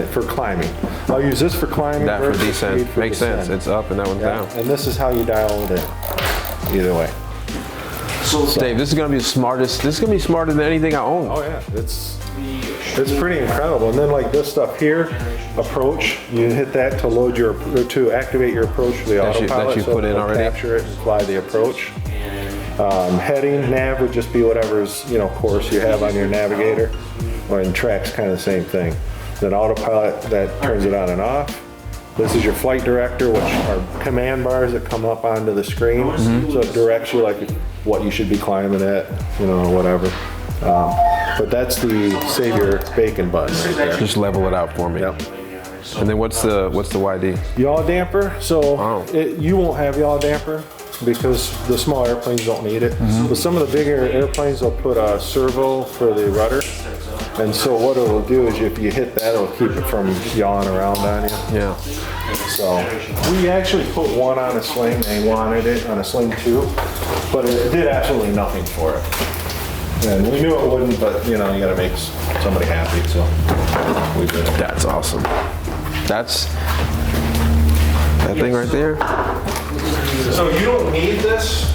[SPEAKER 1] for climbing. I'll use this for climbing.
[SPEAKER 5] That for
[SPEAKER 1] versus
[SPEAKER 5] descent.
[SPEAKER 1] speed for
[SPEAKER 5] Makes sense.
[SPEAKER 1] descent.
[SPEAKER 5] It's up and that one's
[SPEAKER 1] Yeah.
[SPEAKER 5] down.
[SPEAKER 1] And this is how you dial it in. Either way.
[SPEAKER 5] So Dave, this is gonna be the smartest. This is gonna be smarter than anything I own.
[SPEAKER 1] Oh yeah, it's pretty incredible. And then like this stuff here, approach, you hit that to load to activate your approach for the
[SPEAKER 5] That you
[SPEAKER 1] autopilot.
[SPEAKER 5] put in
[SPEAKER 1] it'll
[SPEAKER 5] already?
[SPEAKER 1] Capture it and fly the approach. Heading, nav would just be whatever's course you have on your navigator, or in track's kind of the same thing. Then autopilot, that turns it on and off. This is your flight director, which are command bars that come up onto the screen. So it directs you like what you should be climbing at, or whatever. But that's the save your bacon button right there.
[SPEAKER 5] Just level it out for me.
[SPEAKER 1] Yep.
[SPEAKER 5] And then what's the YD?
[SPEAKER 1] Yaw damper, so
[SPEAKER 5] Oh.
[SPEAKER 1] you won't have yaw damper because the small airplanes don't need it. But some of the bigger airplanes will put a servo for the rudder. And so what it'll do is if you hit that, it'll keep it from yawing around on you.
[SPEAKER 5] Yeah.
[SPEAKER 1] So we actually put one on a sling. They wanted it on a sling too, but it did absolutely nothing for it. And we knew it wouldn't, but you know, you gotta make somebody happy, so we did it.
[SPEAKER 5] That's awesome. That's that thing right there.
[SPEAKER 1] So you don't need this,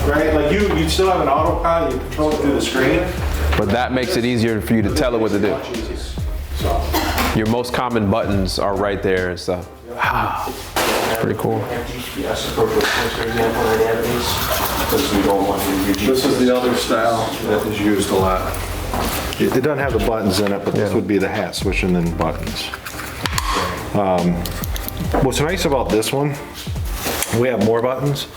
[SPEAKER 1] right? Like you still have an autopilot, you control it through the screen.
[SPEAKER 5] But that makes it easier for you to tell it what to do.
[SPEAKER 1] So
[SPEAKER 5] Your most common buttons are right there and stuff. Wow. Pretty cool.
[SPEAKER 2] GPS appropriate points, for example, on the database, because we don't want to reduce.
[SPEAKER 1] this is the other style that is used a lot. It doesn't have the buttons in it, but this would be the hat switch and then buttons. What's nice about this one, we have more buttons,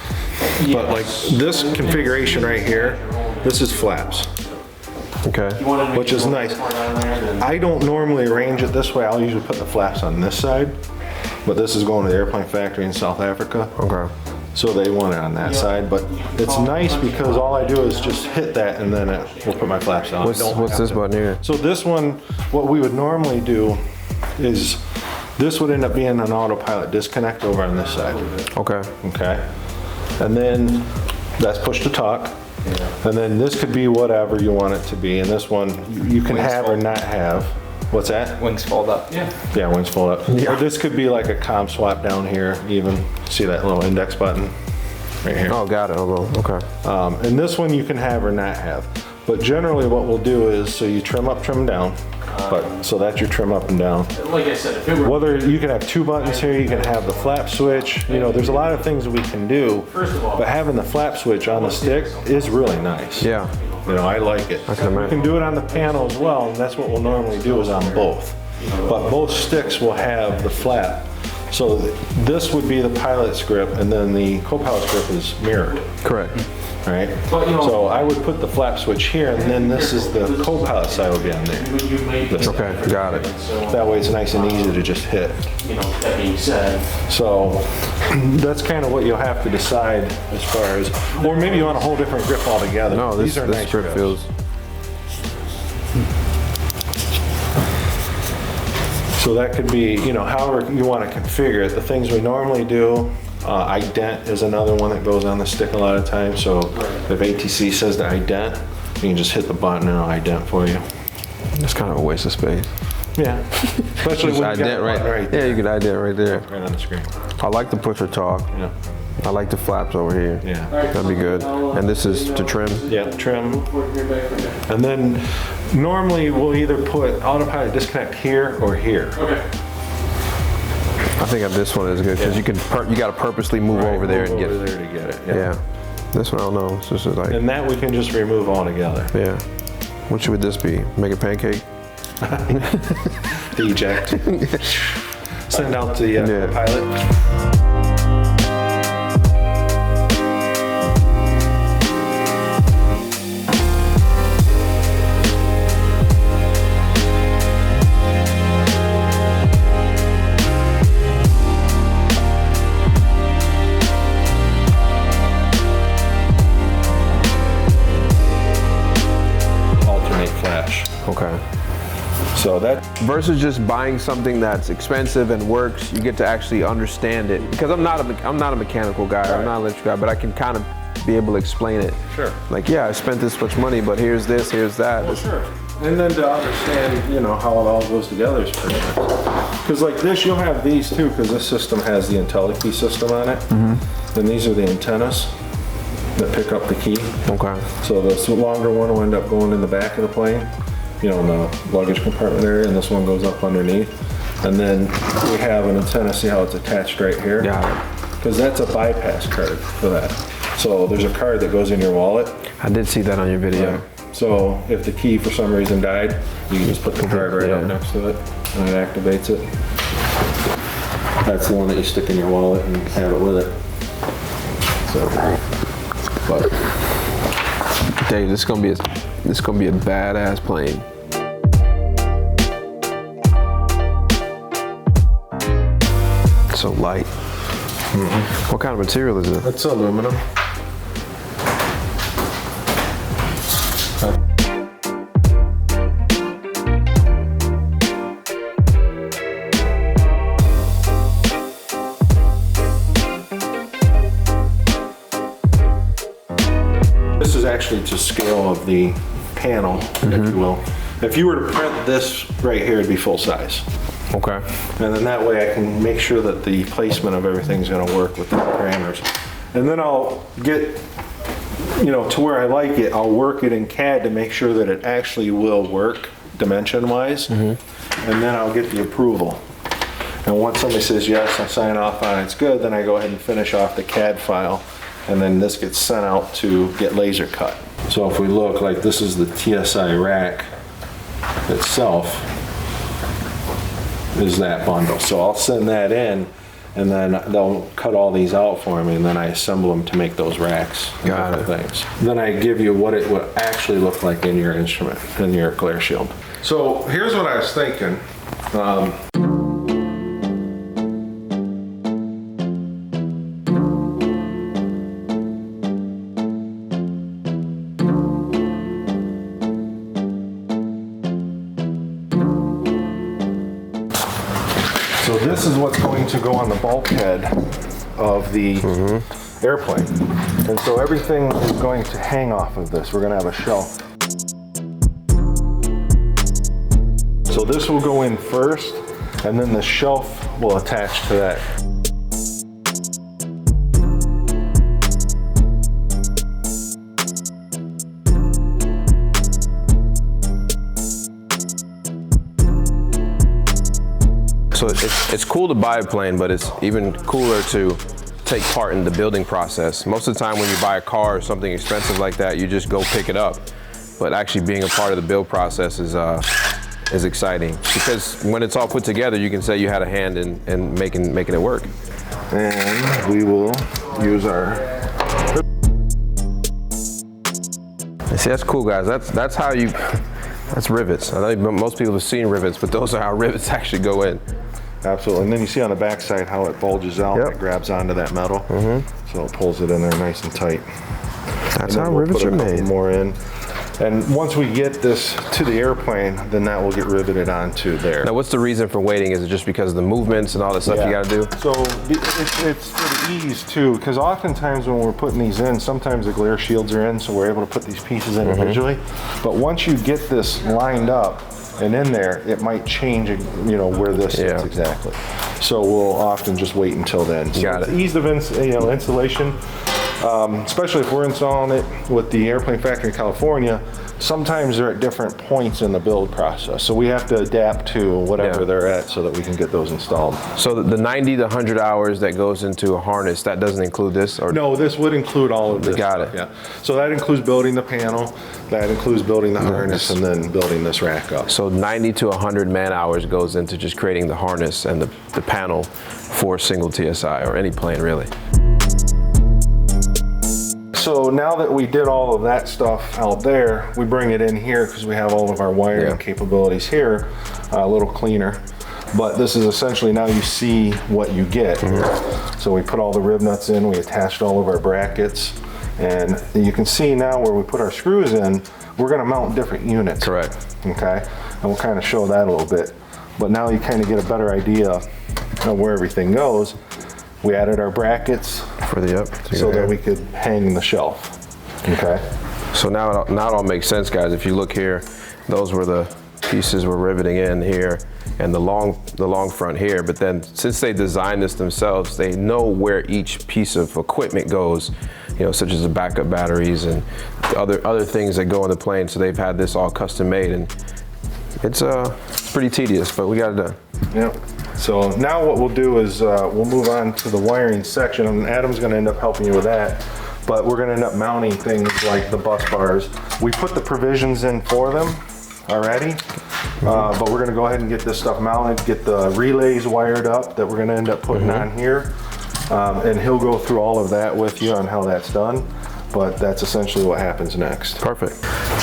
[SPEAKER 1] but like this configuration right here, this is flaps.
[SPEAKER 5] Okay.
[SPEAKER 1] Which is nice. I don't normally arrange it this way. I'll usually put the flaps on this side, but this is going to the airplane factory in South Africa.
[SPEAKER 5] Okay.
[SPEAKER 1] So they want it on that side, but it's nice because all I do is just hit that and then it will put my flaps on.
[SPEAKER 5] What's this button here?
[SPEAKER 1] So this one, what we would normally do is, this would end up being an autopilot disconnect over on this side.
[SPEAKER 5] Okay.
[SPEAKER 1] Okay. And then that's push to talk. And then this could be whatever you want it to be. And this one, you can have or not have. What's that?
[SPEAKER 7] Wings fold up.
[SPEAKER 1] Yeah, wings fold up. Or this could be like a comm swap down here even. See that little index button right here?
[SPEAKER 5] Oh, got it. Okay.
[SPEAKER 1] And this one you can have or not have. But generally what we'll do is, so you trim up, trim down. But so that's your trim up and down.
[SPEAKER 2] Like I said, if it were
[SPEAKER 1] Whether you can have two buttons here, you can have the flap switch. You know, there's a lot of things we can do. But having the flap switch on the stick is really nice.
[SPEAKER 5] Yeah.
[SPEAKER 1] You know, I like it.
[SPEAKER 5] I can imagine.
[SPEAKER 1] You can do it on the panel as well, and that's what we'll normally do is on both. But both sticks will have the flap. So this would be the pilot's grip, and then the co-pilot's grip is mirrored.
[SPEAKER 5] Correct.
[SPEAKER 1] Right? So I would put the flap switch here, and then this is the co-pilot side will be on there. This.
[SPEAKER 5] Okay, got it.
[SPEAKER 1] That way it's nice and easy to just hit.
[SPEAKER 2] You know, that being said,
[SPEAKER 1] So that's kind of what you'll have to decide as far as, or maybe you want a whole different grip altogether.
[SPEAKER 5] No,
[SPEAKER 1] These
[SPEAKER 5] this
[SPEAKER 1] are nice
[SPEAKER 5] grip
[SPEAKER 1] grips.
[SPEAKER 5] feels.
[SPEAKER 1] So that could be, you know, however you want to configure it. The things we normally do, ident is another one that goes on the stick a lot of times. So if ATC says to ident, you can just hit the button and it'll ident for you.
[SPEAKER 5] It's kind of a waste of space.
[SPEAKER 1] Yeah, especially when you got
[SPEAKER 5] Ident
[SPEAKER 1] the button right
[SPEAKER 5] Yeah,
[SPEAKER 1] there.
[SPEAKER 5] you can ident right there.
[SPEAKER 1] Right on the screen.
[SPEAKER 5] I like the push or talk.
[SPEAKER 1] Yeah,
[SPEAKER 5] I like the flaps over here.
[SPEAKER 1] yeah.
[SPEAKER 5] That'd be good. And this is to trim.
[SPEAKER 1] Yeah, trim. And then normally we'll either put autopilot disconnect here or here.
[SPEAKER 5] I think this one is good because you got to purposely move over there and get
[SPEAKER 1] over
[SPEAKER 5] it.
[SPEAKER 1] there to get it.
[SPEAKER 5] Yeah. This one I don't know. This is like,
[SPEAKER 1] And that we can just remove altogether.
[SPEAKER 5] yeah. What would this be? Make a pancake?
[SPEAKER 1] Eject. Send out the
[SPEAKER 5] Yeah.
[SPEAKER 1] pilot. Alternate flash.
[SPEAKER 5] Okay.
[SPEAKER 1] So that
[SPEAKER 5] Versus just buying something that's expensive and works, you get to actually understand it. Because I'm not a mechanical guy, I'm not an electrical guy, but I can kind of be able to explain it.
[SPEAKER 1] Sure.
[SPEAKER 5] Like, yeah, I spent this much money, but here's this, here's that.
[SPEAKER 1] Sure. And then to understand, you know, how it all goes together is pretty nice. Because like this, you'll have these too, because this system has the IntelliKey system on it. And these are the antennas that pick up the key.
[SPEAKER 5] Okay.
[SPEAKER 1] So this longer one will end up going in the back of the plane, you know, in the luggage compartment area, and this one goes up underneath. And then we have an antenna, see how it's attached right here?
[SPEAKER 5] Got it.
[SPEAKER 1] Because that's a bypass card for that. So there's a card that goes in your wallet.
[SPEAKER 5] I did see that on your video.
[SPEAKER 1] So if the key for some reason died, you can just put the card right up
[SPEAKER 5] Yeah.
[SPEAKER 1] next to it and it activates it. That's the one that you stick in your wallet and have it with it. So, but
[SPEAKER 5] Dave, this is gonna be a badass plane. It's so light. What kind of material is it?
[SPEAKER 1] it's aluminum. actually to scale of the panel, if you will. If you were to print this right here, it'd be full size.
[SPEAKER 5] Okay.
[SPEAKER 1] And then that way I can make sure that the placement of everything's gonna work with the parameters. And then I'll get, you know, to where I like it, I'll work it in CAD to make sure that it actually will work dimension-wise. And then I'll get the approval. And once somebody says yes, I sign off on it, it's good, then I go ahead and finish off the CAD file, and then this gets sent out to get laser cut. So if we look, like this is the TSI rack itself, is that bundle. So I'll send that in, and then they'll cut all these out for me, and then I assemble them to make those racks and
[SPEAKER 5] Got
[SPEAKER 1] different things. Then I give you what it would actually look like in your instrument, in your glare shield. So here's what I was thinking. So this is what's going to go on the bulkhead of the airplane. And so everything is going to hang off of this. We're going to have a shelf. So this will go in first, and then the shelf will attach to that.
[SPEAKER 5] So it's cool to buy a plane, but it's even cooler to take part in the building process. Most of the time when you buy a car or something expensive like that, you just go pick it up. But actually being a part of the build process is exciting, because when it's all put together, you can say you had a hand in making it work.
[SPEAKER 1] And we will use our...
[SPEAKER 5] See, that's cool, guys. That's how you, that's rivets. I know most people have seen rivets, but those are how rivets actually go in.
[SPEAKER 1] Absolutely. And then you see on the back side how it bulges out and it grabs onto that metal. So it pulls it in there nice and tight.
[SPEAKER 5] That's how rivets are made.
[SPEAKER 1] More in. And once we get this to the airplane, then that will get riveted onto there.
[SPEAKER 5] Now, what's the reason for waiting? Is it just because of the movements and all the stuff you got to do?
[SPEAKER 1] So it's for the ease too, because oftentimes when we're putting these in, sometimes the glare shields are in, so we're able to put these pieces individually. But once you get this lined up and in there, it might change, you know, where this is exactly. So we'll often just wait until then. So
[SPEAKER 5] Got it.
[SPEAKER 1] Ease of installation. Especially if we're installing it with the airplane factory in California, sometimes they're at different points in the build process. So we have to adapt to whatever they're at so that we can get those installed.
[SPEAKER 5] So the 90 to 100 hours that goes into a harness, that doesn't include this? Or
[SPEAKER 1] no, this would include all of this.
[SPEAKER 5] Got it.
[SPEAKER 1] Yeah. So that includes building the panel, that includes building the harness, and then building this rack up.
[SPEAKER 5] So 90 to 100 man hours goes into just creating the harness and the panel for a single TSI or any plane really.
[SPEAKER 1] So now that we did all of that stuff out there, we bring it in here because we have all of our wiring capabilities here, a little cleaner. But this is essentially, now you see what you get. So we put all the rib nuts in, we attached all of our brackets, and you can see now where we put our screws in, we're gonna mount different units.
[SPEAKER 5] Correct.
[SPEAKER 1] Okay, and we'll kind of show that a little bit. But now you kind of get a better idea of where everything goes. We added our brackets
[SPEAKER 5] for the
[SPEAKER 1] so that we could hang the shelf. Okay.
[SPEAKER 5] So now it all makes sense, guys. If you look here, those were the pieces we're riveting in here, and the long front here. But then since they designed this themselves, they know where each piece of equipment goes, you know, such as the backup batteries and other things that go in the plane. So they've had this all custom made, and it's pretty tedious, but we got it done.
[SPEAKER 1] Yep. So now what we'll do is we'll move on to the wiring section, and Adam's going to end up helping you with that. But we're going to end up mounting things like the bus bars. We put the provisions in for them already, but we're going to go ahead and get this stuff mounted, get the relays wired up that we're going to end up putting on here, and he'll go through all of that with you on how that's done. But that's essentially what happens next.
[SPEAKER 5] Perfect.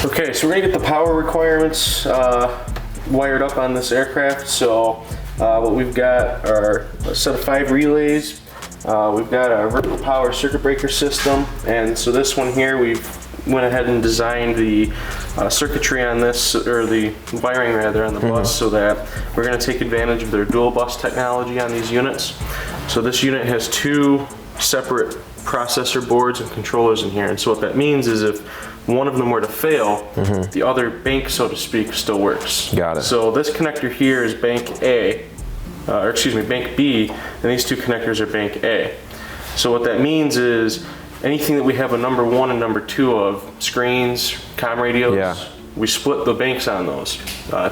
[SPEAKER 6] Okay, so we're gonna get the power requirements wired up on this aircraft. So what we've got are a set of 5 relays. We've got a vertical power circuit breaker system, and so this one here, we've went ahead and designed the circuitry on this, or the wiring rather, on the bus, so that we're going to take advantage of their dual bus technology on these units. So this unit has 2 separate processor boards and controllers in here, and so what that means is if one of them were to fail, the other bank, so to speak, still works.
[SPEAKER 5] Got it.
[SPEAKER 6] So this connector here is bank A, or excuse me, bank B, and these two connectors are bank A. So what that means is anything that we have a number 1 and number 2 of, screens, comm radios, we split the banks on those.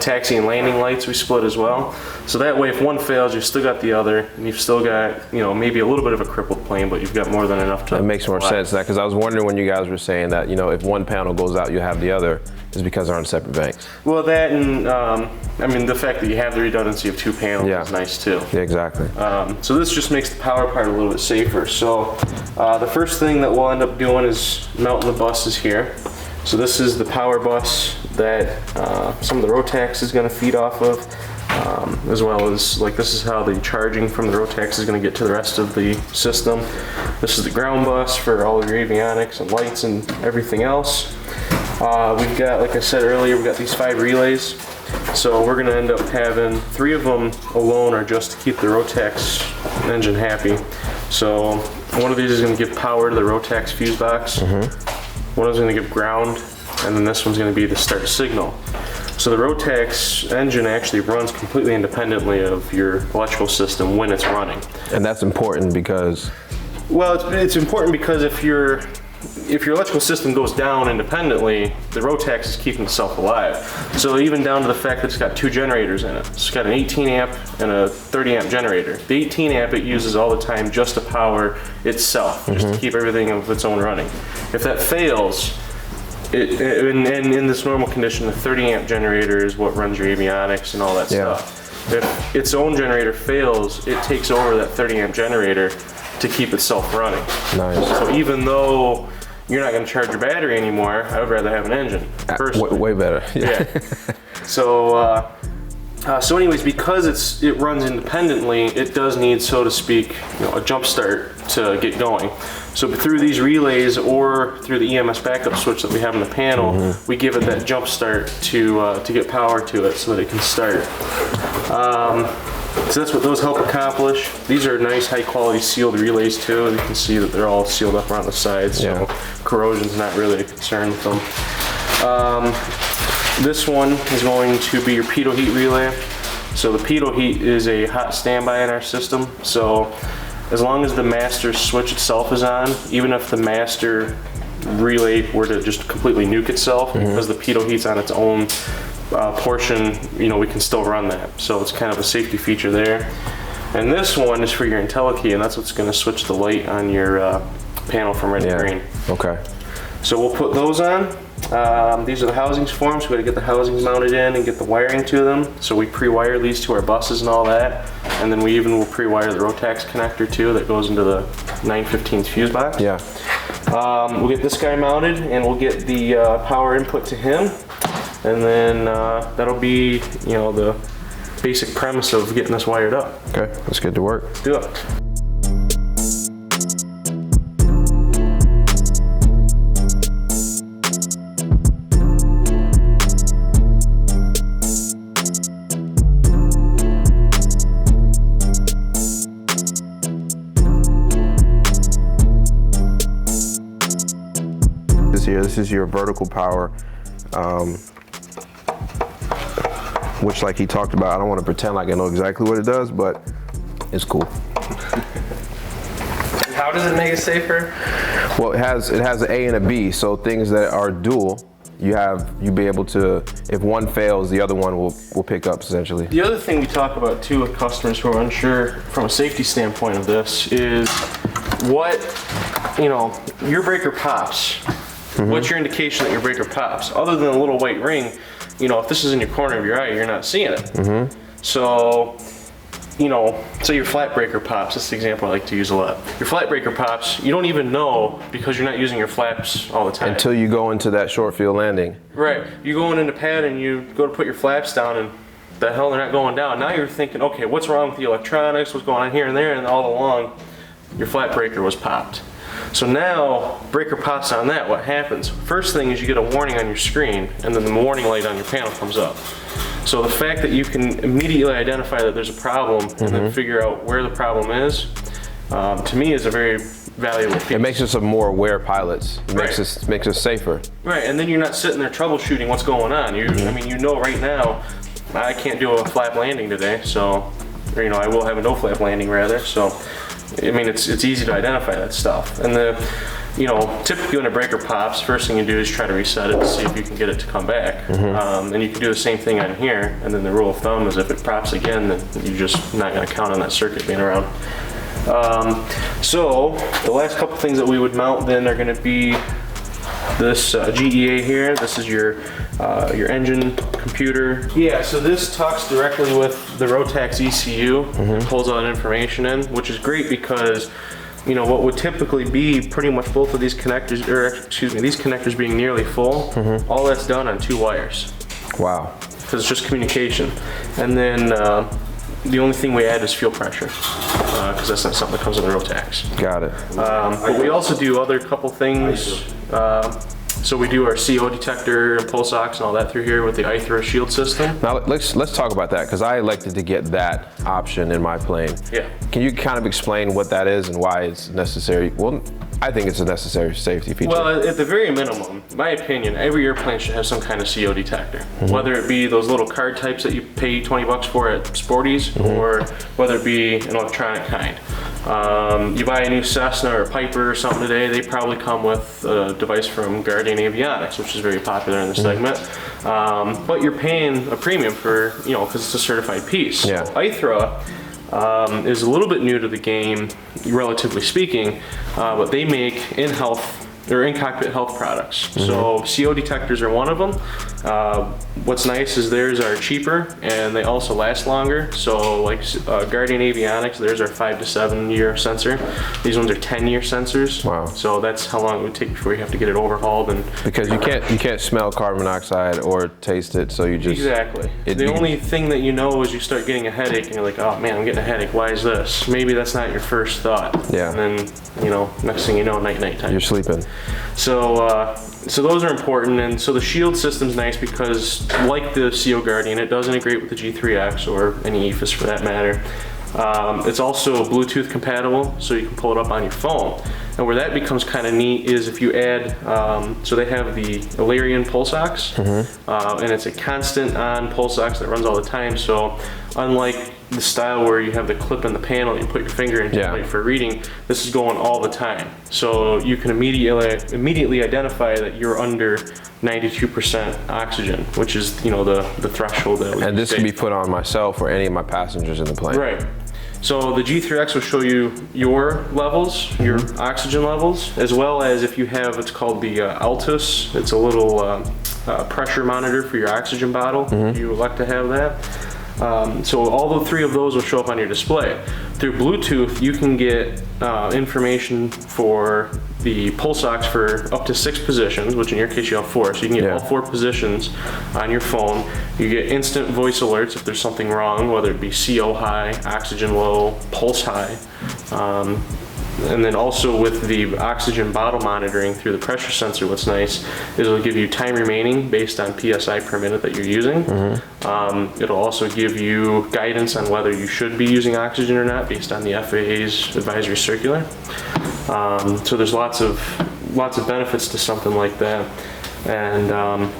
[SPEAKER 6] Taxi and landing lights we split as well. So that way if one fails, you've still got the other, and you've still got, you know, maybe a little bit of a crippled plane, but you've got more than enough to.
[SPEAKER 5] That makes more sense, because I was wondering when you guys were saying that, you know, if one panel goes out, you have the other, is because they're on separate banks.
[SPEAKER 6] Well, that and, I mean, the fact that you have the redundancy of 2 panels is nice too.
[SPEAKER 5] Yeah, exactly.
[SPEAKER 6] So this just makes the power part a little bit safer. So the first thing that we'll end up doing is mounting the buses here. So this is the power bus that some of the Rotax is going to feed off of, as well as, like, this is how the charging from the Rotax is going to get to the rest of the system. This is the ground bus for all of your avionics and lights and everything else. We've got, like I said earlier, we've got these 5 relays. So we're going to end up having 3 of them alone are just to keep the Rotax engine happy. So one of these is going to give power to the Rotax fuse box. One is going to give ground, and then this one's going to be the start signal. So the Rotax engine actually runs completely independently of your electrical system when it's running.
[SPEAKER 5] And that's important because?
[SPEAKER 6] Well, it's important because if your electrical system goes down independently, the Rotax is keeping itself alive. So even down to the fact that it's got 2 generators in it. It's got an 18 amp and a 30 amp generator. The 18 amp it uses all the time just to power itself, just to keep everything of its own running. If that fails, and in this normal condition, the 30 amp generator is what runs your avionics and all that stuff. If its own generator fails, it takes over that 30 amp generator to keep itself running.
[SPEAKER 5] Nice.
[SPEAKER 6] So even though you're not going to charge your battery anymore, I would rather have an engine. Personally.
[SPEAKER 5] Way better.
[SPEAKER 6] Yeah. So anyways, because it runs independently, it does need, so to speak, you know, a jump start to get going. So through these relays or through the EMS backup switch that we have in the panel, we give it that jump start to get power to it so that it can start. So that's what those help accomplish. These are nice, high quality sealed relays too. You can see that they're all sealed up around the sides, so corrosion's not really a concern with them. This one is going to be your pitot heat relay. So the pitot heat is a hot standby in our system. So as long as the master switch itself is on, even if the master relay were to just completely nuke itself, because the pitot heat's on its own portion, you know, we can still run that. So it's kind of a safety feature there. And this one is for your IntelliKey, and that's what's going to switch the light on your panel from red to green.
[SPEAKER 5] Okay.
[SPEAKER 6] So we'll put those on. These are the housings for them, so we got to get the housings mounted in and get the wiring to them. So we pre-wire these to our buses and all that. And then we even will pre-wire the Rotax connector too that goes into the 915 fuse box.
[SPEAKER 5] Yeah.
[SPEAKER 6] We'll get this guy mounted and we'll get the power input to him. And then that'll be, you know, the basic premise of getting this wired up.
[SPEAKER 5] Okay, let's get to work.
[SPEAKER 6] Let's do it.
[SPEAKER 5] This is your vertical power, which, like he talked about, I don't want to pretend like I know exactly what it does, but it's cool.
[SPEAKER 4] How does it make it safer?
[SPEAKER 5] Well, it has an A and a B, so things that are dual, you be able to, if one fails, the other one will pick up essentially.
[SPEAKER 6] The other thing we talk about too with customers who are unsure from a safety standpoint of this is what, you know, your breaker pops. What's your indication that your breaker pops? Other than a little white ring, you know, if this is in your corner of your eye, you're not seeing it. So, you know, say your flat breaker pops. That's the example I like to use a lot. Your flat breaker pops, you don't even know because you're not using your flaps all the time.
[SPEAKER 5] Until you go into that short field landing.
[SPEAKER 6] Right. You go into pad and you go to put your flaps down and the hell they're not going down. Now you're thinking, okay, what's wrong with the electronics? What's going on here and there? And all along, your flat breaker was popped. So now, breaker pops on that, what happens? First thing is you get a warning on your screen, and then the warning light on your panel comes up. So the fact that you can immediately identify that there's a problem and then figure out where the problem is, to me is a very valuable piece.
[SPEAKER 5] It makes us a more aware pilots. It makes us safer.
[SPEAKER 6] Right, and then you're not sitting there troubleshooting what's going on. I mean, you know right now, I can't do a flap landing today, so, or, you know, I will have a no flap landing rather, so, I mean, it's easy to identify that stuff. And you know, typically when a breaker pops, first thing you do is try to reset it to see if you can get it to come back. And you can do the same thing on here, and then the rule of thumb is if it pops again, then you're just not gonna count on that circuit being around. So the last couple things that we would mount then are gonna be this GEA here. This is your engine computer. Yeah, so this talks directly with the Rotax ECU, pulls all that information in, which is great because, you know, what would typically be pretty much both of these connectors, or excuse me, these connectors being nearly full, all that's done on 2 wires.
[SPEAKER 5] Wow.
[SPEAKER 6] Because it's just communication. And then the only thing we add is fuel pressure, because that's not something that comes in the Rotax.
[SPEAKER 5] Got it.
[SPEAKER 6] But we also do other couple things. So we do our CO detector and pulse ox and all that through here with the iThro shield system.
[SPEAKER 5] Now let's talk about that, because I elected to get that option in my plane.
[SPEAKER 6] Yeah.
[SPEAKER 5] Can you kind of explain what that is and why it's necessary? Well, I think it's a necessary safety feature.
[SPEAKER 6] Well, at the very minimum, in my opinion, every airplane should have some kind of CO detector. Whether it be those little card types that you pay 20 bucks for at Sporties, or whether it be an electronic kind. You buy a new Cessna or a Piper or something today, they probably come with a device from Garmin Avionics, which is very popular in the segment. But you're paying a premium for, you know, because it's a certified piece.
[SPEAKER 5] Yeah.
[SPEAKER 6] iThro is a little bit new to the game, relatively speaking, but they make in-cockpit health products. So CO detectors are one of them. What's nice is theirs are cheaper and they also last longer. So like Garmin Avionics, theirs are 5 to 7 year sensor. These ones are 10-year sensors.
[SPEAKER 5] Wow.
[SPEAKER 6] So that's how long it would take before you have to get it overhauled. And
[SPEAKER 5] because you can't smell carbon monoxide or taste it, so you just
[SPEAKER 6] exactly. The only thing that you know is you start getting a headache and you're like, oh man, I'm getting a headache. Why is this? Maybe that's not your first thought.
[SPEAKER 5] Yeah.
[SPEAKER 6] And then, you know, next thing you know, night time.
[SPEAKER 5] You're sleeping.
[SPEAKER 6] So, so those are important, and so the shield system's nice because, like the CO Guardian, it does integrate with the G3X or any EFIS for that matter. It's also Bluetooth compatible, so you can pull it up on your phone. And where that becomes kind of neat is if you add, so they have the Ilarion pulse ox, and it's a constant on pulse ox that runs all the time. So unlike the style where you have the clip in the panel, you put your finger into it for reading, this is going all the time. So you can immediately identify that you're under 92% oxygen, which is, you know, the threshold that we
[SPEAKER 5] And this can be put on myself or any of my passengers in the plane.
[SPEAKER 6] Right. So the G3X will show you your levels, your oxygen levels, as well as if you have, it's called the Altus. It's a little pressure monitor for your oxygen bottle. You would like to have that. So all the 3 of those will show up on your display. Through Bluetooth, you can get information for the pulse ox for up to 6 positions, which in your case you have 4, so you can get all 4 positions on your phone. You get instant voice alerts if there's something wrong, whether it be CO high, oxygen low, pulse high. And then also with the oxygen bottle monitoring through the pressure sensor, what's nice is it'll give you time remaining based on PSI per minute that you're using. It'll also give you guidance on whether you should be using oxygen or not based on the FAA's advisory circular. So there's lots of benefits to something like that. And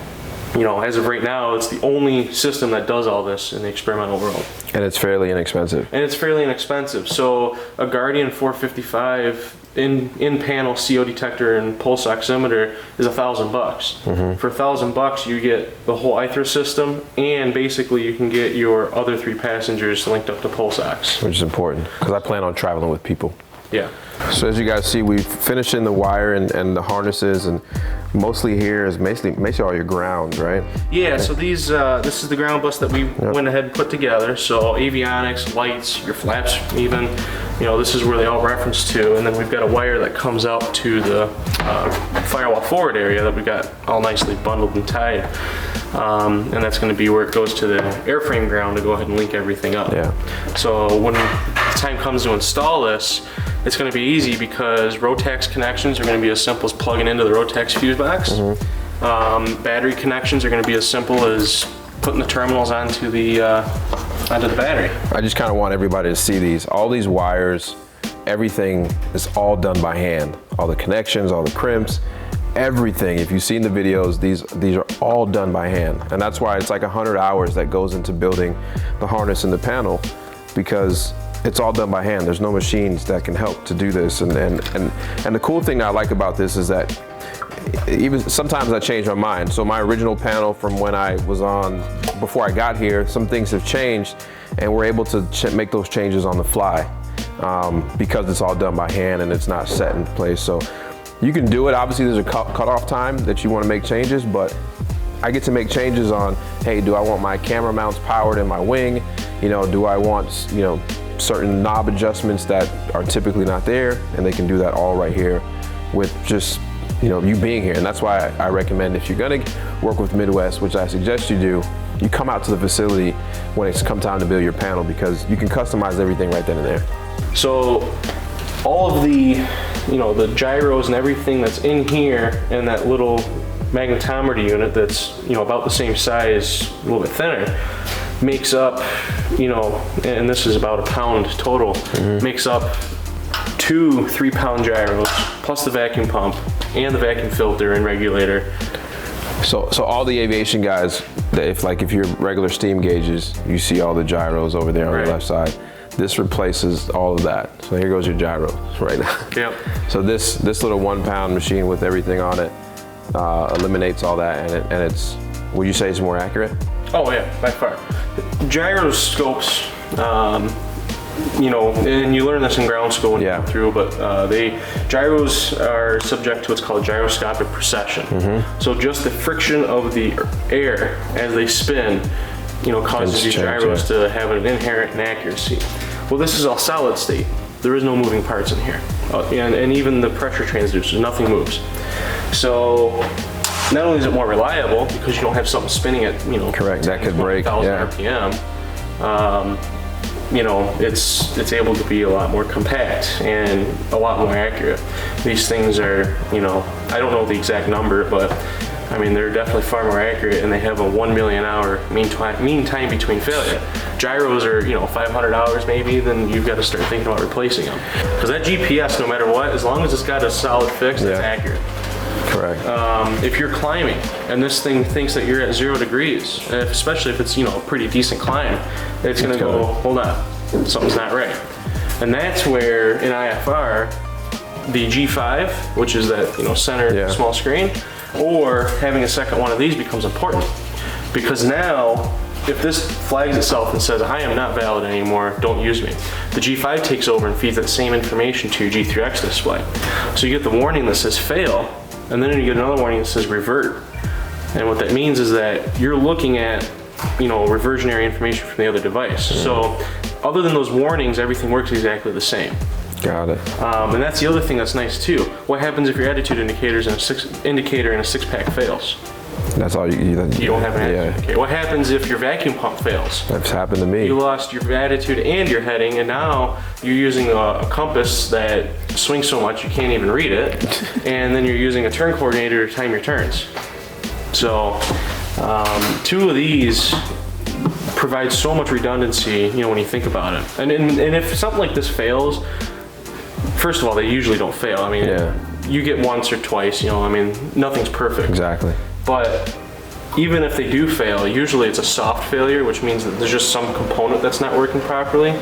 [SPEAKER 6] you know, as of right now, it's the only system that does all this in the experimental world.
[SPEAKER 5] And it's fairly inexpensive.
[SPEAKER 6] So a Guardian 455 in panel CO detector and pulse oximeter is $1,000. For $1,000, you get the whole iThro system, and basically you can get your other 3 passengers linked up to pulse ox,
[SPEAKER 5] Which is important, because I plan on traveling with people.
[SPEAKER 6] Yeah.
[SPEAKER 5] So as you guys see, we've finished in the wire and the harnesses, and mostly here is basically all your ground, right?
[SPEAKER 6] Yeah, so these, this is the ground bus that we went ahead and put together. So avionics, lights, your flaps even, you know, this is where they all reference to. And then we've got a wire that comes out to the firewall forward area that we got all nicely bundled and tied. And that's gonna be where it goes to the airframe ground to go ahead and link everything up.
[SPEAKER 5] Yeah.
[SPEAKER 6] So when the time comes to install this, it's going to be easy because Rotax connections are going to be as simple as plugging into the Rotax fuse box. Battery connections are going to be as simple as putting the terminals onto the battery.
[SPEAKER 5] I just kind of want everybody to see these. All these wires everything is all done by hand. All the connections, all the crimps, everything. If you've seen the videos, these are all done by hand. And that's why it's like 100 hours that goes into building the harness and the panel, because it's all done by hand. There's no machines that can help to do this. And the cool thing that I like about this is that even sometimes I change my mind. So my original panel from when I was on, before I got here, some things have changed, and we're able to make those changes on the fly because it's all done by hand and it's not set in place. So you can do it. Obviously there's a cutoff time that you want to make changes, but I get to make changes on, hey, do I want my camera mounts powered in my wing? You know, do I want, you know, certain knob adjustments that are typically not there, and they can do that all right here with just, you know, you being here. And that's why I recommend, if you're gonna work with Midwest, which I suggest you do, you come out to the facility when it's come time to build your panel, because you can customize everything right then and there.
[SPEAKER 6] So all of the, you know, the gyros and everything that's in here, and that little magnetometer unit that's, you know, about the same size, a little bit thinner, makes up, you know, and this is about a pound total, makes up 2 3-pound gyros plus the vacuum pump and the vacuum filter and regulator.
[SPEAKER 5] So all the aviation guys, if you're regular steam gauges, you see all the gyros over there on the left side. This replaces all of that. So here goes your gyros right now.
[SPEAKER 6] Yep.
[SPEAKER 5] So this little 1-pound machine with everything on it eliminates all that, and it's, would you say it's more accurate?
[SPEAKER 6] Oh yeah, by far. Gyroscopes, you know, and you learn this in ground school when you go through, but gyros are subject to what's called gyroscopic precession. So just the friction of the air as they spin, you know, causes these gyros to have an inherent inaccuracy. Well, this is all solid state. There is no moving parts in here. And even the pressure transducers, nothing moves. So not only is it more reliable because you don't have something spinning at, you know,
[SPEAKER 5] that could break,
[SPEAKER 6] 1,000 RPM, you know, it's able to be a lot more compact and a lot more accurate. These things are, you know, I don't know the exact number, but I mean, they're definitely far more accurate, and they have a 1 million hour mean time between failure. Gyros are, you know, 500 hours maybe, then you've got to start thinking about replacing them. Because that GPS, no matter what, as long as it's got a solid fix, it's accurate.
[SPEAKER 5] Correct.
[SPEAKER 6] If you're climbing and this thing thinks that you're at 0 degrees, especially if it's, you know, a pretty decent climb, it's gonna go, hold on, something's not right. And that's where in IFR, the G5, which is that, you know, center small screen, or having a second one of these becomes important. Because now, if this flags itself and says, I am not valid anymore, don't use me, the G5 takes over and feeds that same information to your G3X display. So you get the warning that says fail, and then you get another warning that says revert. And what that means is that you're looking at, you know, reversionary information from the other device. So other than those warnings, everything works exactly the same.
[SPEAKER 5] Got it.
[SPEAKER 6] And that's the other thing that's nice too. What happens if your attitude indicator in a 6-pack fails?
[SPEAKER 5] That's all you don't
[SPEAKER 6] have an attitude indicator. What happens if your vacuum pump fails?
[SPEAKER 5] That's happened to me.
[SPEAKER 6] You lost your attitude and your heading, and now you're using a compass that swings so much you can't even read it, and then you're using a turn coordinator to time your turns. So 2 of these provide so much redundancy, you know, when you think about it. And if something like this fails, first of all, they usually don't fail. I mean, you get once or twice, you know, I mean, nothing's perfect.
[SPEAKER 5] Exactly.
[SPEAKER 6] But even if they do fail, usually it's a soft failure, which means that there's just some component that's not working properly.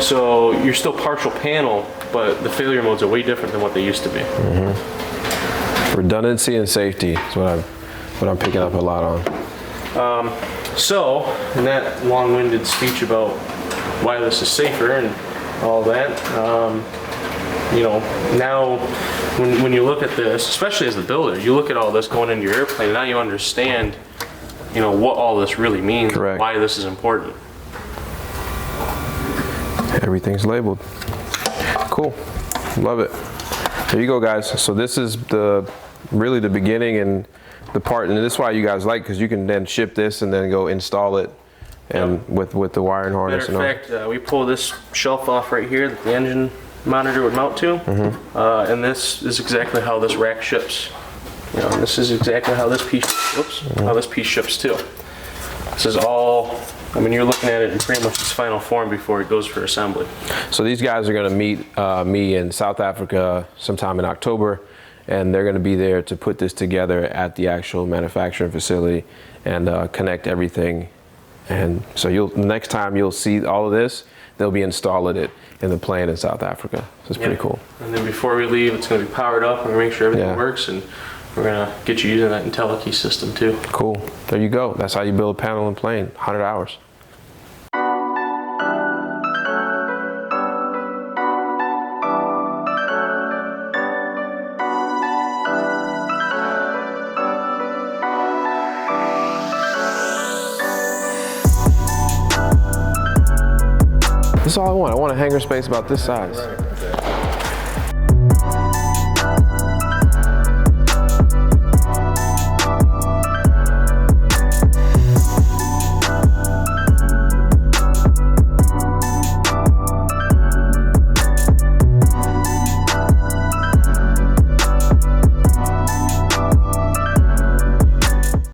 [SPEAKER 6] So you're still partial panel, but the failure modes are way different than what they used to be.
[SPEAKER 5] Redundancy and safety is what I'm picking up a lot on.
[SPEAKER 6] So, in that long-winded speech about why this is safer and all that, you know, now when you look at this, especially as the builder, you look at all this going into your airplane, and now you understand, you know, what all this really means, why this is important.
[SPEAKER 5] Everything's labeled. Cool. Love it. There you go, guys. So this is really the beginning and the part, and this is why you guys like, because you can then ship this and then go install it, and with the wiring harness.
[SPEAKER 6] Matter of fact, we pull this shelf off right here that the engine monitor would mount to, and this is exactly how this rack ships. You know, this is exactly how this piece, how this piece ships too. This is all, I mean, you're looking at it in pretty much its final form before it goes for assembly.
[SPEAKER 5] So these guys are going to meet me in South Africa sometime in October, and they're going to be there to put this together at the actual manufacturing facility and connect everything. And so next time you'll see all of this, they'll be installing it in the plane in South Africa. So it's pretty cool.
[SPEAKER 6] And then before we leave, it's going to be powered up and make sure everything works, and we're going to get you using that IntelliKey system too.
[SPEAKER 5] Cool. There you go. That's how you build a panel and plane, 100 hours. That's all I want. I want a hangar space about this size.